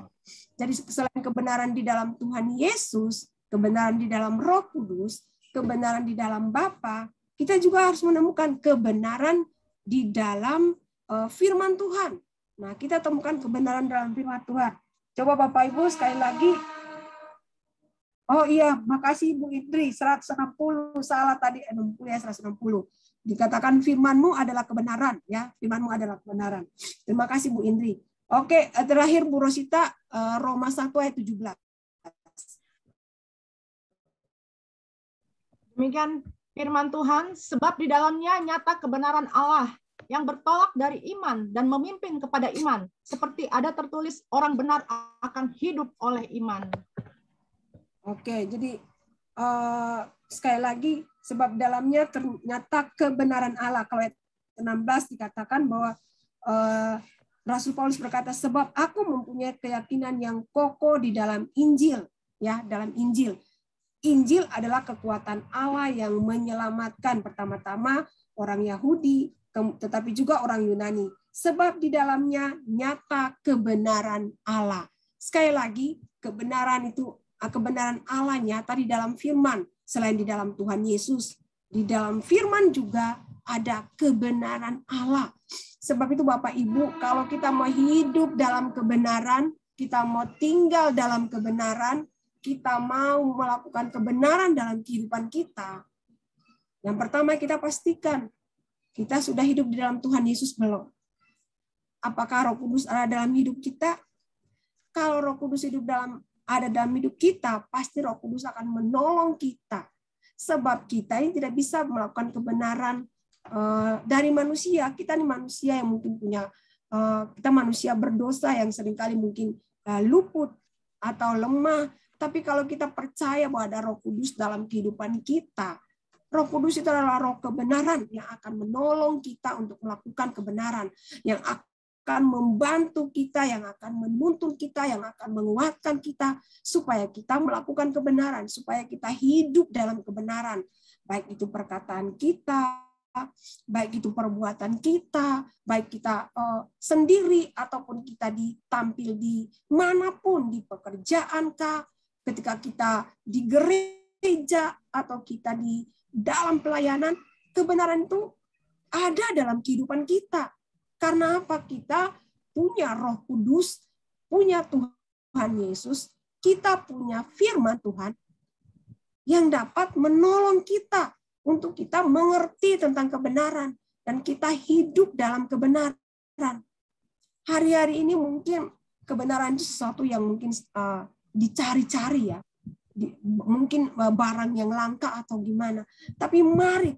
Jadi selain kebenaran di dalam Tuhan Yesus, kebenaran di dalam Roh Kudus, kebenaran di dalam Bapa, kita juga harus menemukan kebenaran di dalam firman Tuhan. Nah, kita temukan kebenaran dalam firman Tuhan. Coba Bapak Ibu sekali lagi. Oh iya, makasih Bu Indri, 160 salah tadi, 60 ya, 160. Dikatakan firman-Mu adalah kebenaran, ya. Firman-Mu adalah kebenaran. Terima kasih Bu Indri. Oke, terakhir Bu Rosita, Roma 1 ayat 17. Demikian firman Tuhan, sebab di dalamnya nyata kebenaran Allah yang bertolak dari iman dan memimpin kepada iman, seperti ada tertulis orang benar akan hidup oleh iman. Oke, jadi sekali lagi, sebab dalamnya ternyata kebenaran Allah. Kalau ayat 16 dikatakan bahwa Rasul Paulus berkata, sebab aku mempunyai keyakinan yang kokoh di dalam Injil, ya, dalam Injil. Injil adalah kekuatan Allah yang menyelamatkan pertama-tama orang Yahudi, tetapi juga orang Yunani. Sebab di dalamnya nyata kebenaran Allah. Sekali lagi, kebenaran itu, kebenaran Allah nyata di dalam firman. Selain di dalam Tuhan Yesus, di dalam firman juga ada kebenaran Allah. Sebab itu Bapak Ibu, kalau kita mau hidup dalam kebenaran, kita mau tinggal dalam kebenaran, kita mau melakukan kebenaran dalam kehidupan kita, yang pertama kita pastikan kita sudah hidup di dalam Tuhan Yesus belum? Apakah Roh Kudus ada dalam hidup kita? Kalau Roh Kudus ada dalam hidup kita, pasti Roh Kudus akan menolong kita. Sebab kita ini tidak bisa melakukan kebenaran dari manusia. Kita ini manusia yang mungkin punya, kita manusia berdosa yang seringkali mungkin luput atau lemah. Tapi kalau kita percaya bahwa ada Roh Kudus dalam kehidupan kita, Roh Kudus itu adalah roh kebenaran yang akan menolong kita untuk melakukan kebenaran, yang akan membantu kita, yang akan menuntun kita, yang akan menguatkan kita, supaya kita melakukan kebenaran, supaya kita hidup dalam kebenaran. Baik itu perkataan kita, baik itu perbuatan kita, baik kita sendiri, ataupun kita ditampil di manapun, di pekerjaan kah, ketika kita di gereja atau kita di dalam pelayanan, kebenaran itu ada dalam kehidupan kita. Karena apa? Kita punya Roh Kudus, punya Tuhan Yesus, kita punya firman Tuhan yang dapat menolong kita untuk kita mengerti tentang kebenaran dan kita hidup dalam kebenaran. Hari-hari ini mungkin kebenaran itu sesuatu yang mungkin dicari-cari, ya, mungkin barang yang langka atau gimana. Tapi mari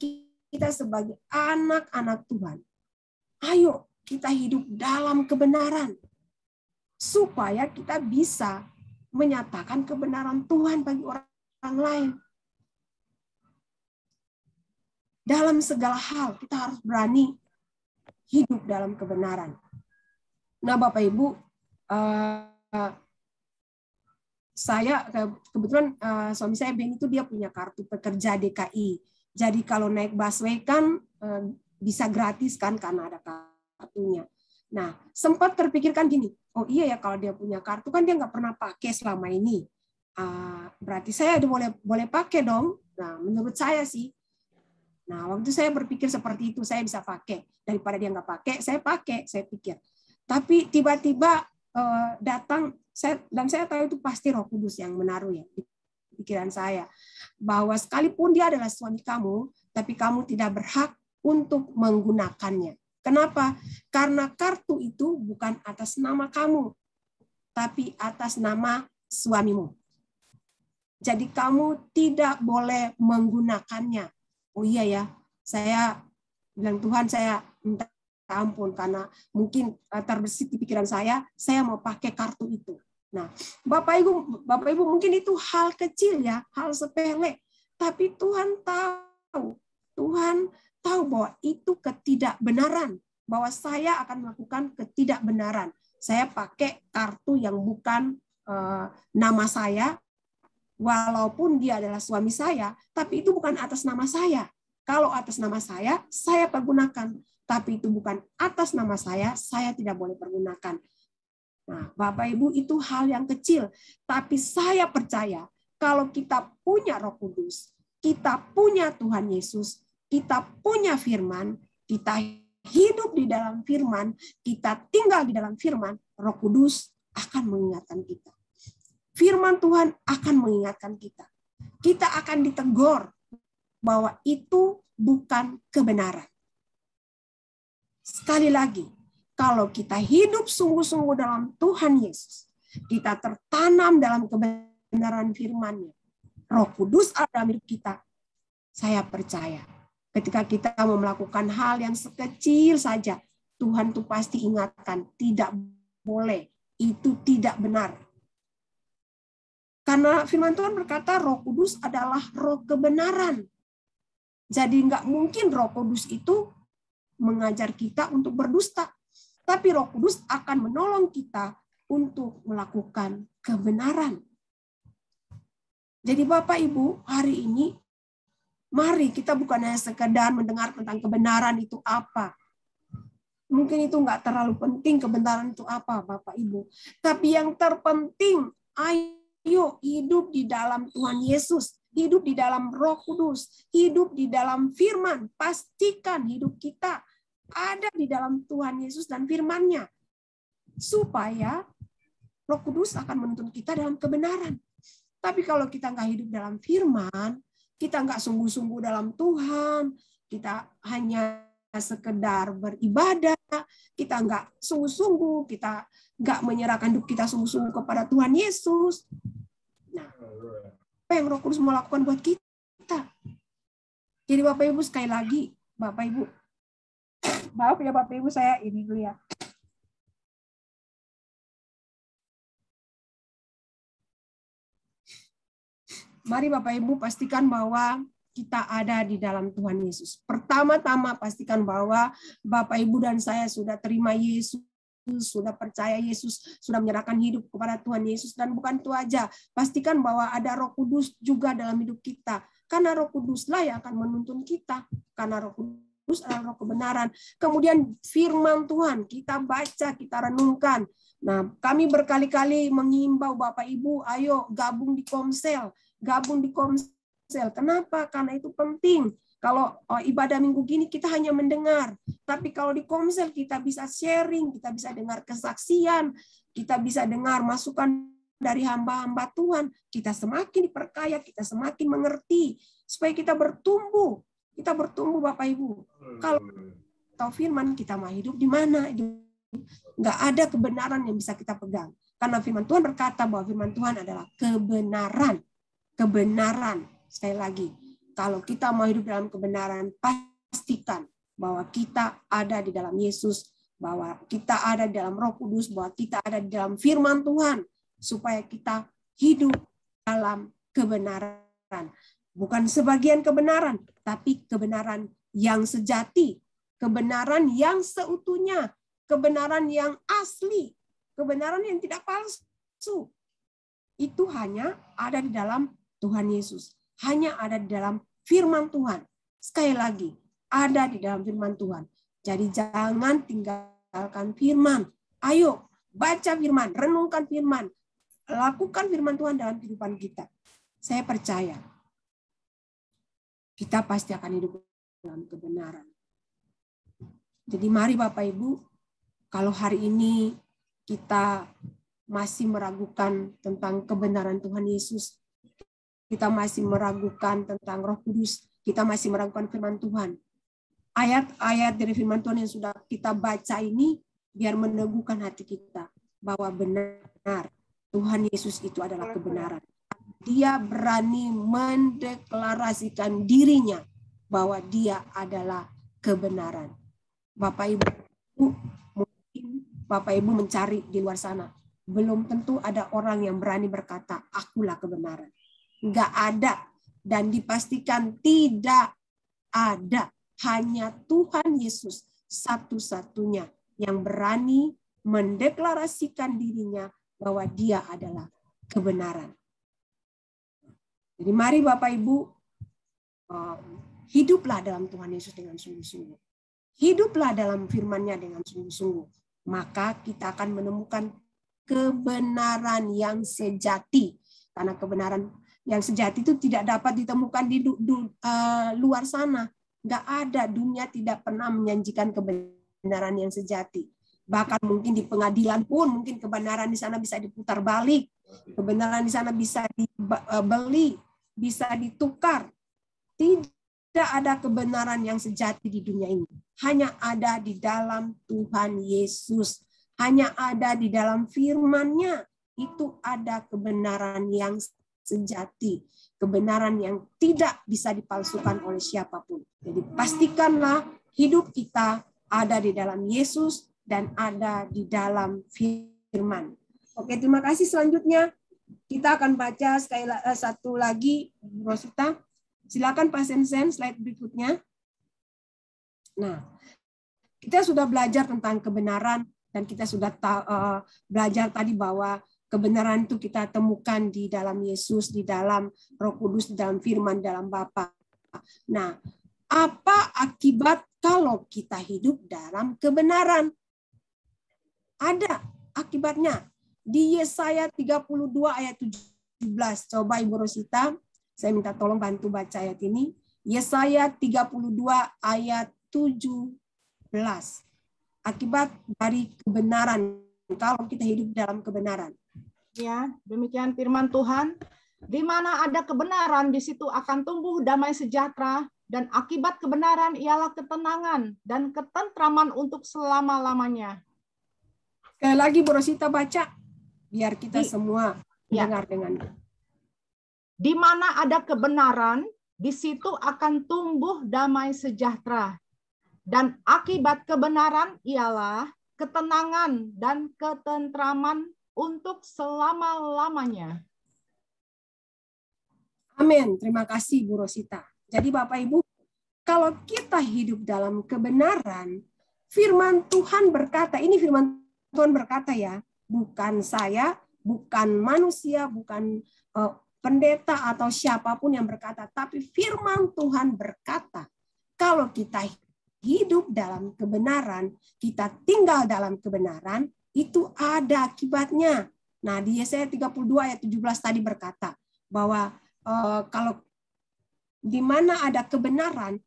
kita sebagai anak-anak Tuhan, ayo kita hidup dalam kebenaran supaya kita bisa menyatakan kebenaran Tuhan bagi orang lain. Dalam segala hal kita harus berani hidup dalam kebenaran. Nah, Bapak Ibu, saya kebetulan suami saya Ben itu dia punya kartu pekerja DKI. Jadi kalau naik busway kan bisa gratis kan karena ada kartunya. Nah, sempat terpikirkan gini, oh iya ya kalau dia punya kartu kan dia nggak pernah pakai selama ini. Berarti saya boleh pakai dong. Nah, menurut saya sih. Nah, waktu saya berpikir seperti itu, saya bisa pakai. Daripada dia nggak pakai, saya pikir. Tapi tiba-tiba datang, saya tahu itu pasti Roh Kudus yang menaruh ya di pikiran saya, bahwa sekalipun dia adalah suami kamu, tapi kamu tidak berhak untuk menggunakannya. Kenapa? Karena kartu itu bukan atas nama kamu, tapi atas nama suamimu. Jadi kamu tidak boleh menggunakannya. Oh iya ya, saya bilang Tuhan, saya minta ampun karena mungkin terbesit di pikiran saya mau pakai kartu itu. Nah, Bapak Ibu mungkin itu hal kecil ya, hal sepele, tapi Tuhan tahu bahwa itu ketidakbenaran, bahwa saya akan melakukan ketidakbenaran. Saya pakai kartu yang bukan nama saya, walaupun dia adalah suami saya, tapi itu bukan atas nama saya. Kalau atas nama saya pergunakan. tapi itu bukan atas nama saya tidak boleh pergunakan. Nah, Bapak Ibu, itu hal yang kecil, tapi saya percaya kalau kita punya Roh Kudus, kita punya Tuhan Yesus, kita punya firman, kita hidup di dalam firman, kita tinggal di dalam firman, Roh Kudus akan mengingatkan kita. Firman Tuhan akan mengingatkan kita. Kita akan ditegur bahwa itu bukan kebenaran. Sekali lagi, kalau kita hidup sungguh-sungguh dalam Tuhan Yesus, kita tertanam dalam kebenaran firman-Nya, Roh Kudus ada dalam hidup kita, saya percaya ketika kita mau melakukan hal yang sekecil saja, Tuhan tuh pasti ingatkan, tidak boleh, itu tidak benar. Karena firman Tuhan berkata Roh Kudus adalah roh kebenaran. Jadi nggak mungkin Roh Kudus itu mengajar kita untuk berdusta. Tapi Roh Kudus akan menolong kita untuk melakukan kebenaran. Jadi Bapak Ibu, hari ini mari kita bukan hanya sekedar mendengar tentang kebenaran itu apa. Mungkin itu nggak terlalu penting kebenaran itu apa Bapak Ibu. Tapi yang terpenting, ayo hidup di dalam Tuhan Yesus, hidup di dalam Roh Kudus, hidup di dalam firman. Pastikan hidup kita ada di dalam Tuhan Yesus dan firman-Nya. Supaya Roh Kudus akan menuntun kita dalam kebenaran. Tapi kalau kita nggak hidup dalam firman, kita nggak sungguh-sungguh dalam Tuhan, kita hanya sekedar beribadah, kita nggak sungguh-sungguh, kita nggak menyerahkan hidup kita sungguh-sungguh kepada Tuhan Yesus. Nah, apa yang Roh Kudus mau lakukan buat kita? Jadi Bapak Ibu, sekali lagi, Bapak Ibu, maaf ya Bapak Ibu, saya ini dulu ya. Mari Bapak Ibu pastikan bahwa kita ada di dalam Tuhan Yesus. Pertama-tama pastikan bahwa Bapak Ibu dan saya sudah terima Yesus, sudah percaya Yesus, sudah menyerahkan hidup kepada Tuhan Yesus. Dan bukan itu aja, pastikan bahwa ada Roh Kudus juga dalam hidup kita. Karena Roh Kuduslah yang akan menuntun kita. Karena Roh Kudus adalah roh kebenaran. Kemudian firman Tuhan, kita baca, kita renungkan. Nah, kami berkali-kali mengimbau Bapak Ibu, ayo gabung di Komsel. Gabung di Komsel. Kenapa? Karena itu penting. Kalau ibadah minggu gini kita hanya mendengar. Tapi kalau di Komsel kita bisa sharing, kita bisa dengar kesaksian, kita bisa dengar masukan dari hamba-hamba Tuhan. Kita semakin diperkaya, kita semakin mengerti. Supaya kita bertumbuh. Kita bertumbuh Bapak Ibu. Kalau tahu firman, kita mau hidup di mana? Nggak ada kebenaran yang bisa kita pegang. Karena firman Tuhan berkata bahwa firman Tuhan adalah kebenaran. Kebenaran. Sekali lagi, kalau kita mau hidup dalam kebenaran, pastikan bahwa kita ada di dalam Yesus, bahwa kita ada di dalam Roh Kudus, bahwa kita ada di dalam firman Tuhan, supaya kita hidup dalam kebenaran. Bukan sebagian kebenaran, tapi kebenaran yang sejati, kebenaran yang seutuhnya, kebenaran yang asli, kebenaran yang tidak palsu. Itu hanya ada di dalam Tuhan Yesus. Hanya ada di dalam firman Tuhan. Sekali lagi, ada di dalam firman Tuhan. Jadi jangan tinggalkan firman. Ayo, baca firman, renungkan firman. Lakukan firman Tuhan dalam kehidupan kita. Saya percaya, kita pasti akan hidup dalam kebenaran. Jadi mari Bapak Ibu, kalau hari ini kita masih meragukan tentang kebenaran Tuhan Yesus, kita masih meragukan tentang Roh Kudus, kita masih meragukan firman Tuhan. Ayat-ayat dari firman Tuhan yang sudah kita baca ini, biar meneguhkan hati kita bahwa benar Tuhan Yesus itu adalah kebenaran. Dia berani mendeklarasikan dirinya bahwa dia adalah kebenaran. Bapak Ibu, mungkin Bapak Ibu mencari di luar sana, belum tentu ada orang yang berani berkata, akulah kebenaran. Enggak ada, dan dipastikan tidak ada. Hanya Tuhan Yesus satu-satunya yang berani mendeklarasikan dirinya bahwa dia adalah kebenaran. Jadi mari Bapak Ibu, hiduplah dalam Tuhan Yesus dengan sungguh-sungguh. hiduplah dalam firman-Nya dengan sungguh-sungguh, maka kita akan menemukan kebenaran yang sejati. Karena kebenaran yang sejati itu tidak dapat ditemukan di luar sana. Nggak ada, dunia tidak pernah menjanjikan kebenaran yang sejati. Bahkan mungkin di pengadilan pun mungkin kebenaran di sana bisa diputar balik. Kebenaran di sana bisa dibeli, bisa ditukar. Tidak ada kebenaran yang sejati di dunia ini. Hanya ada di dalam Tuhan Yesus. Hanya ada di dalam firman-Nya. Itu ada kebenaran yang sejati. Kebenaran yang tidak bisa dipalsukan oleh siapapun. Jadi pastikanlah hidup kita ada di dalam Yesus dan ada di dalam firman. Oke, terima kasih. Selanjutnya kita akan baca satu lagi, Rosita. Silakan Pak Sensen, slide berikutnya. Nah, kita sudah belajar tentang kebenaran dan kita sudah belajar tadi bahwa kebenaran itu kita temukan di dalam Yesus, di dalam Roh Kudus, di dalam firman, dalam Bapa. Nah, apa akibat kalau kita hidup dalam kebenaran? Ada akibatnya. Di Yesaya 32 ayat 17. Coba Ibu Rosita, saya minta tolong bantu baca ayat ini. Yesaya 32 ayat 17. Akibat dari kebenaran, kalau kita hidup dalam kebenaran. Ya, demikian firman Tuhan. Di mana ada kebenaran, di situ akan tumbuh damai sejahtera, dan akibat kebenaran ialah ketenangan dan ketentraman untuk selama-lamanya. Sekali lagi Bu Rosita baca, biar kita semua dengar dengan. Di mana ada kebenaran, di situ akan tumbuh damai sejahtera. Dan akibat kebenaran ialah ketenangan dan ketentraman untuk selama-lamanya. Amin. Terima kasih Bu Rosita. Jadi Bapak Ibu, kalau kita hidup dalam kebenaran, firman Tuhan berkata, ini firman Tuhan berkata ya, bukan saya, bukan manusia, bukan pendeta atau siapapun yang berkata, tapi firman Tuhan berkata, kalau kita hidup dalam kebenaran, kita tinggal dalam kebenaran, itu ada akibatnya. Nah, di Yesaya 32 ayat 17 tadi berkata bahwa kalau di mana ada kebenaran,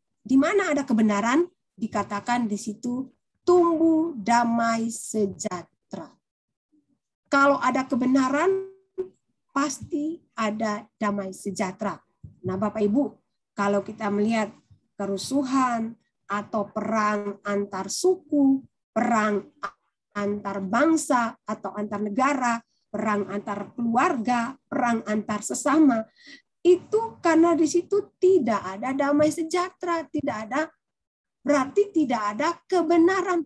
dikatakan di situ tumbuh damai sejahtera. Kalau ada kebenaran, pasti ada damai sejahtera. Nah, Bapak Ibu, kalau kita melihat kerusuhan atau perang antar suku, perang antar bangsa atau antar negara, perang antar keluarga, perang antar sesama, itu karena di situ tidak ada damai sejahtera, berarti tidak ada kebenaran.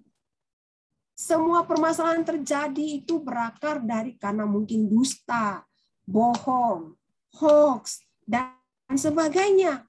Semua permasalahan terjadi itu berakar dari karena mungkin dusta, bohong, hoax, dan sebagainya.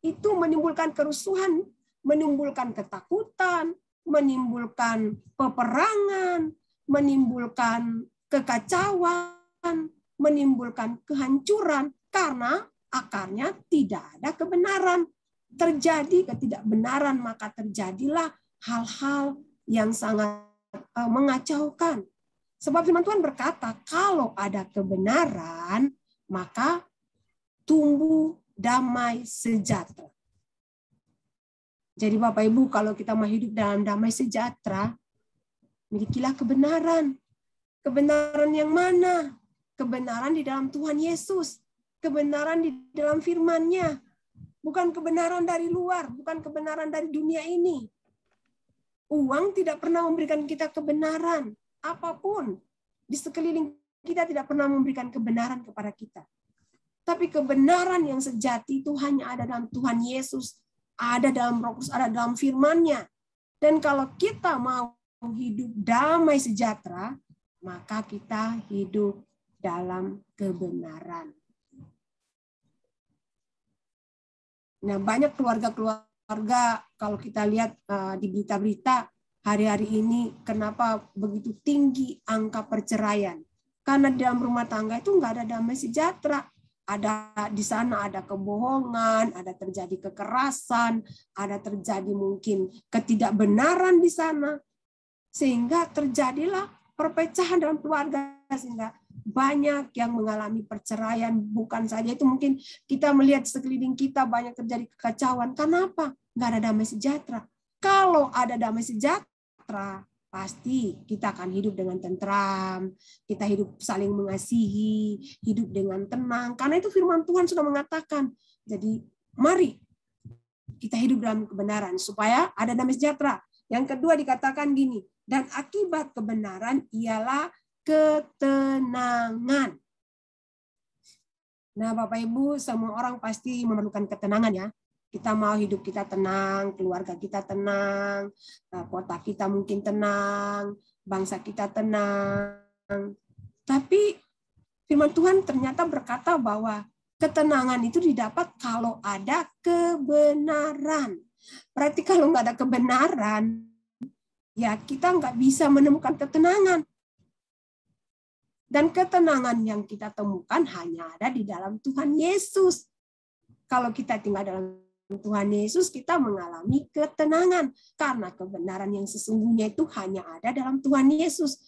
Itu menimbulkan kerusuhan, menimbulkan ketakutan, menimbulkan peperangan, menimbulkan kekacauan, menimbulkan kehancuran, karena akarnya tidak ada kebenaran. Terjadi ketidakbenaran, maka terjadilah hal-hal yang sangat mengacaukan. Sebab firman Tuhan berkata, kalau ada kebenaran, maka tumbuh damai sejahtera. Jadi Bapak Ibu, kalau kita mau hidup dalam damai sejahtera, milikilah kebenaran. Kebenaran yang mana? Kebenaran di dalam Tuhan Yesus. Kebenaran di dalam firman-Nya. Bukan kebenaran dari luar, bukan kebenaran dari dunia ini. Uang tidak pernah memberikan kita kebenaran. Apapun di sekeliling kita tidak pernah memberikan kebenaran kepada kita. Tapi kebenaran yang sejati itu hanya ada dalam Tuhan Yesus, ada dalam Roh Kudus, ada dalam firman-Nya. Dan kalau kita mau hidup damai sejahtera, maka kita hidup dalam kebenaran. Nah, banyak keluarga-keluarga, kalau kita lihat di berita-berita hari-hari ini, kenapa begitu tinggi angka perceraian? Karena dalam rumah tangga itu nggak ada damai sejahtera. di sana ada kebohongan, ada terjadi kekerasan, ada terjadi mungkin ketidakbenaran di sana, sehingga terjadilah perpecahan dalam keluarga, sehingga banyak yang mengalami perceraian. Bukan saja itu, mungkin kita melihat sekeliling kita banyak terjadi kekacauan. Kenapa? Nggak ada damai sejahtera. Kalau ada damai sejahtera, pasti kita akan hidup dengan tentram, kita hidup saling mengasihi, hidup dengan tenang. Karena itu firman Tuhan sudah mengatakan. Jadi mari kita hidup dalam kebenaran supaya ada damai sejahtera. Yang kedua dikatakan gini, dan akibat kebenaran ialah ketenangan. Nah, Bapak Ibu, semua orang pasti memerlukan ketenangan ya. Kita mau hidup kita tenang, keluarga kita tenang, kota kita mungkin tenang, bangsa kita tenang. Tapi firman Tuhan ternyata berkata bahwa ketenangan itu didapat kalau ada kebenaran. Berarti kalau nggak ada kebenaran, ya kita nggak bisa menemukan ketenangan. Dan ketenangan yang kita temukan hanya ada di dalam Tuhan Yesus. Kalau kita tinggal dalam Tuhan Yesus, kita mengalami ketenangan. Karena kebenaran yang sesungguhnya itu hanya ada dalam Tuhan Yesus.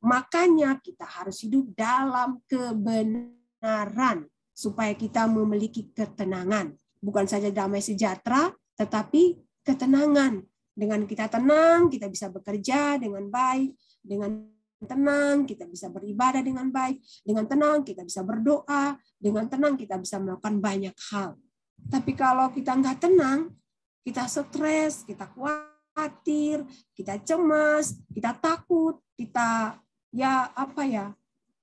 Makanya kita harus hidup dalam kebenaran. Supaya kita memiliki ketenangan. Bukan saja damai sejahtera, tetapi ketenangan. Dengan kita tenang, kita bisa bekerja dengan baik. Dengan tenang, kita bisa beribadah dengan baik. Dengan tenang, kita bisa berdoa. Dengan tenang, kita bisa melakukan banyak hal. Tapi kalau kita nggak tenang, kita stres, kita khawatir, kita cemas, kita takut, kita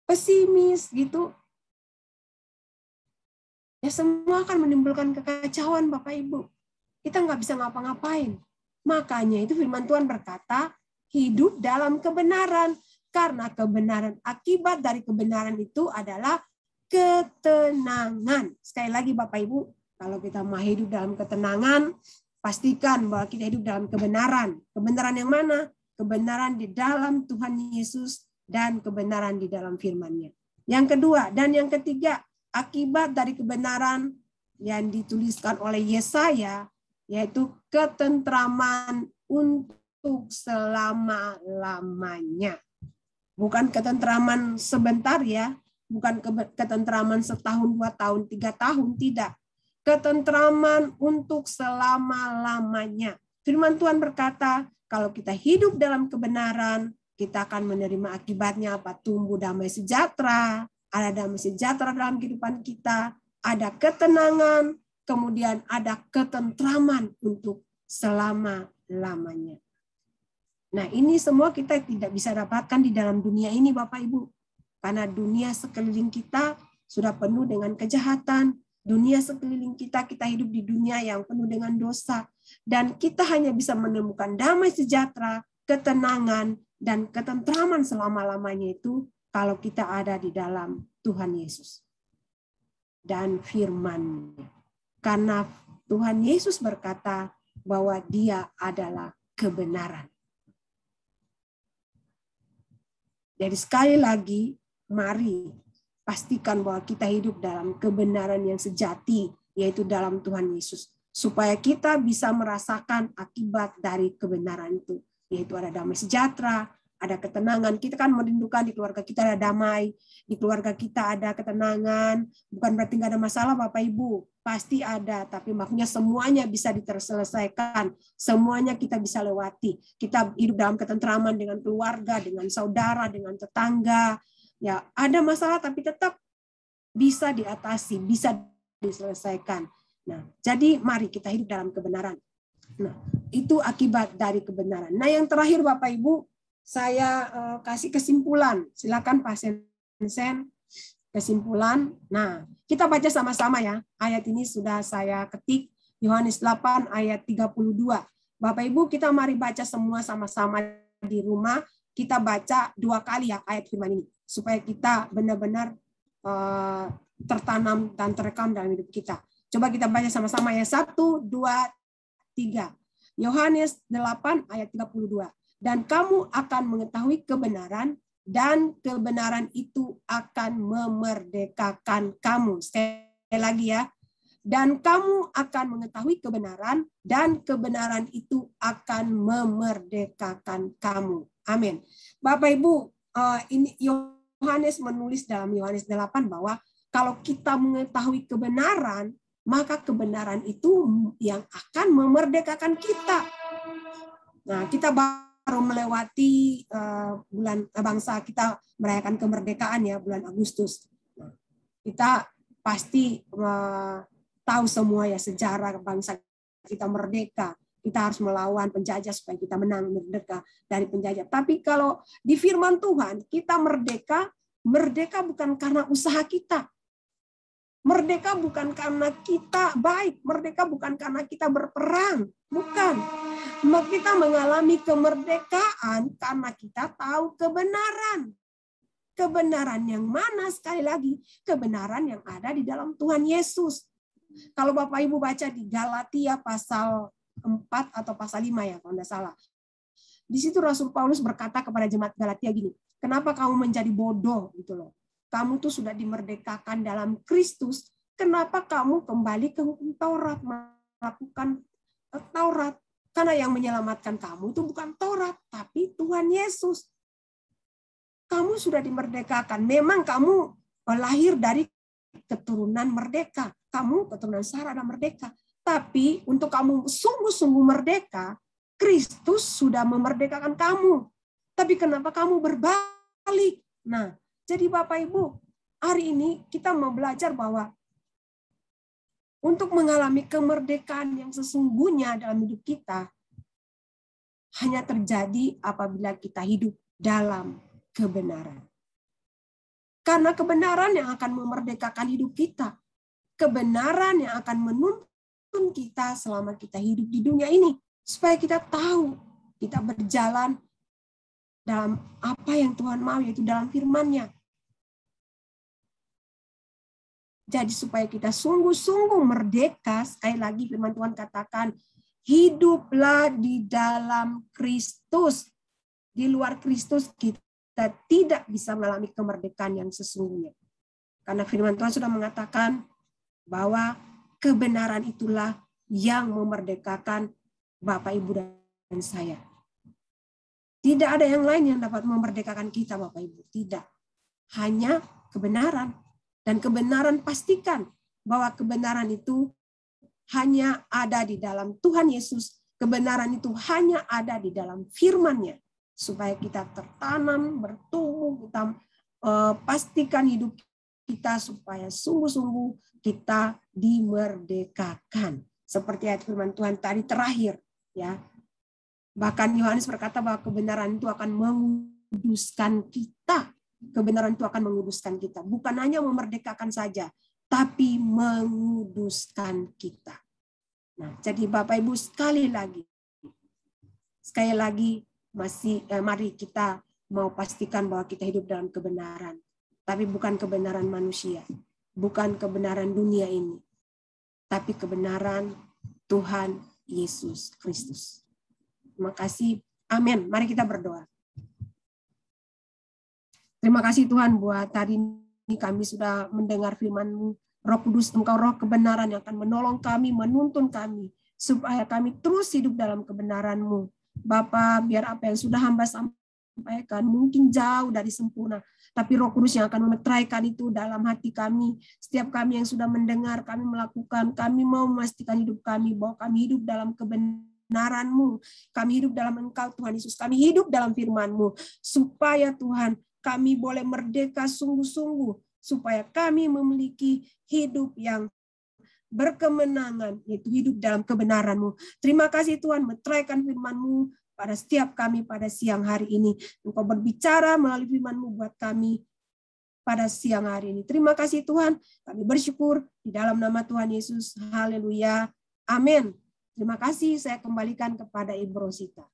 pesimis gitu. Ya semua akan menimbulkan kekacauan, Bapak Ibu. Kita nggak bisa ngapa-ngapain. Makanya itu firman Tuhan berkata, hidup dalam kebenaran. Karena kebenaran, akibat dari kebenaran itu adalah ketenangan. Sekali lagi Bapak Ibu, kalau kita mau hidup dalam ketenangan, pastikan bahwa kita hidup dalam kebenaran. Kebenaran yang mana? Kebenaran di dalam Tuhan Yesus dan kebenaran di dalam firman-Nya. Yang kedua dan yang ketiga, akibat dari kebenaran yang dituliskan oleh Yesaya, yaitu ketentraman untuk selama-lamanya. Bukan ketentraman sebentar ya, bukan ketentraman setahun, 2 tahun, 3 tahun, tidak. Ketentraman untuk selama-lamanya. Firman Tuhan berkata, kalau kita hidup dalam kebenaran, kita akan menerima akibatnya apa? Tumbuh damai sejahtera, ada damai sejahtera dalam kehidupan kita, ada ketenangan, kemudian ada ketentraman untuk selama-lamanya. Nah, ini semua kita tidak bisa dapatkan di dalam dunia ini, Bapak Ibu. Karena dunia sekeliling kita sudah penuh dengan kejahatan. Dunia sekeliling kita hidup di dunia yang penuh dengan dosa. Dan kita hanya bisa menemukan damai sejahtera, ketenangan, dan ketentraman selama-lamanya itu kalau kita ada di dalam Tuhan Yesus dan firman-Nya. Karena Tuhan Yesus berkata bahwa Dia adalah kebenaran. Jadi sekali lagi, mari pastikan bahwa kita hidup dalam kebenaran yang sejati, yaitu dalam Tuhan Yesus. Supaya kita bisa merasakan akibat dari kebenaran itu. Yaitu ada damai sejahtera, ada ketenangan. Kita kan merindukan di keluarga kita ada damai, di keluarga kita ada ketenangan. Bukan berarti nggak ada masalah Bapak Ibu. Pasti ada, tapi maksudnya semuanya bisa diselesaikan. Semuanya kita bisa lewati. Kita hidup dalam ketentraman dengan keluarga, dengan saudara, dengan tetangga. Ya, ada masalah tapi tetap bisa diatasi, bisa diselesaikan. Nah, jadi mari kita hidup dalam kebenaran. Nah, itu akibat dari kebenaran. Nah, yang terakhir Bapak Ibu, saya kasih kesimpulan. Silakan Pak Sen kesimpulan. Nah, kita baca sama-sama ya. Ayat ini sudah saya ketik, Yohanes 8 ayat 32. Bapak Ibu, kita mari baca semua sama-sama di rumah. Kita baca 2 kali ya ayat firman ini. Supaya kita benar-benar tertanam dan terekam dalam hidup kita. Coba kita baca sama-sama ya. 1, 2, 3. Yohanes 8 ayat 32. Dan kamu akan mengetahui kebenaran, dan kebenaran itu akan memerdekakan kamu. Sekali lagi ya. Dan kamu akan mengetahui kebenaran, dan kebenaran itu akan memerdekakan kamu. Amin. Bapak Ibu, ini Yohanes menulis dalam Yohanes 8 bahwa kalau kita mengetahui kebenaran, maka kebenaran itu yang akan memerdekakan kita. Nah, kita baru melewati bulan bangsa kita merayakan kemerdekaan ya, bulan Agustus. Nah, kita pasti tahu semua ya sejarah bangsa kita merdeka. Kita harus melawan penjajah supaya kita menang merdeka dari penjajah. Tapi kalau di firman Tuhan kita merdeka bukan karena usaha kita. Merdeka bukan karena kita baik, merdeka bukan karena kita berperang, bukan. Kita mengalami kemerdekaan karena kita tahu kebenaran. Kebenaran yang mana sekali lagi? Kebenaran yang ada di dalam Tuhan Yesus. Kalau Bapak Ibu baca di Galatia pasal 4 atau pasal 5 ya, kalau tidak salah. Di situ Rasul Paulus berkata kepada jemaat Galatia gini, kenapa kamu menjadi bodoh gitu loh. Kamu tuh sudah dimerdekakan dalam Kristus, kenapa kamu kembali ke hukum Taurat, melakukan Taurat? Karena yang menyelamatkan kamu itu bukan Taurat, tapi Tuhan Yesus. Kamu sudah dimerdekakan. Memang kamu lahir dari keturunan merdeka. Kamu keturunan Sarah dan merdeka. Tapi untuk kamu sungguh-sungguh merdeka, Kristus sudah memerdekakan kamu. Tapi kenapa kamu berbalik? Nah, jadi Bapak Ibu, hari ini kita mau belajar bahwa untuk mengalami kemerdekaan yang sesungguhnya dalam hidup kita, hanya terjadi apabila kita hidup dalam kebenaran. Karena kebenaran yang akan memerdekakan hidup kita. Kebenaran yang akan menuntun kita selama kita hidup di dunia ini. Supaya kita tahu, kita berjalan dalam apa yang Tuhan mau, yaitu dalam firman-Nya. Jadi supaya kita sungguh-sungguh merdeka, sekali lagi firman Tuhan katakan, hiduplah di dalam Kristus. Di luar Kristus kita tidak bisa mengalami kemerdekaan yang sesungguhnya. Karena firman Tuhan sudah mengatakan bahwa kebenaran itulah yang memerdekakan Bapak, Ibu, dan saya. Tidak ada yang lain yang dapat memerdekakan kita, Bapak, Ibu. Tidak. Hanya kebenaran. Dan kebenaran pastikan bahwa kebenaran itu hanya ada di dalam Tuhan Yesus. Kebenaran itu hanya ada di dalam firman-Nya. Supaya kita tertanam, bertumbuh, kita pastikan hidup kita supaya sungguh-sungguh kita dimerdekakan. Seperti ayat firman Tuhan tadi terakhir. Ya. Bahkan Yohanes berkata bahwa kebenaran itu akan menguduskan kita. Kebenaran itu akan menguduskan kita. Bukan hanya memerdekakan saja, tapi menguduskan kita. Nah, jadi Bapak Ibu sekali lagi mari kita mau pastikan bahwa kita hidup dalam kebenaran. Tapi bukan kebenaran manusia, bukan kebenaran dunia ini, tapi kebenaran Tuhan Yesus Kristus. Terima kasih. Amin. Mari kita berdoa. Terima kasih Tuhan buat hari ini kami sudah mendengar firman-Mu. Roh Kudus, Engkau roh kebenaran yang akan menolong kami, menuntun kami, supaya kami terus hidup dalam kebenaran-Mu. Bapa, biar apa yang sudah hamba sampaikan mungkin jauh dari sempurna, tapi Roh Kudus yang akan memetraikan itu dalam hati kami. Setiap kami yang sudah mendengar, kami melakukan, kami mau memastikan hidup kami bahwa kami hidup dalam kebenaran-Mu. Kami hidup dalam Engkau Tuhan Yesus. Kami hidup dalam firman-Mu. Supaya Tuhan kami boleh merdeka sungguh-sungguh. Supaya kami memiliki hidup yang berkemenangan, yaitu hidup dalam kebenaran-Mu. Terima kasih Tuhan, meteraikan firman-Mu pada setiap kami pada siang hari ini. Engkau berbicara melalui firman-Mu buat kami pada siang hari ini. Terima kasih Tuhan, kami bersyukur di dalam nama Tuhan Yesus. Haleluya. Amin. Terima kasih, saya kembalikan kepada Ibu Rosita.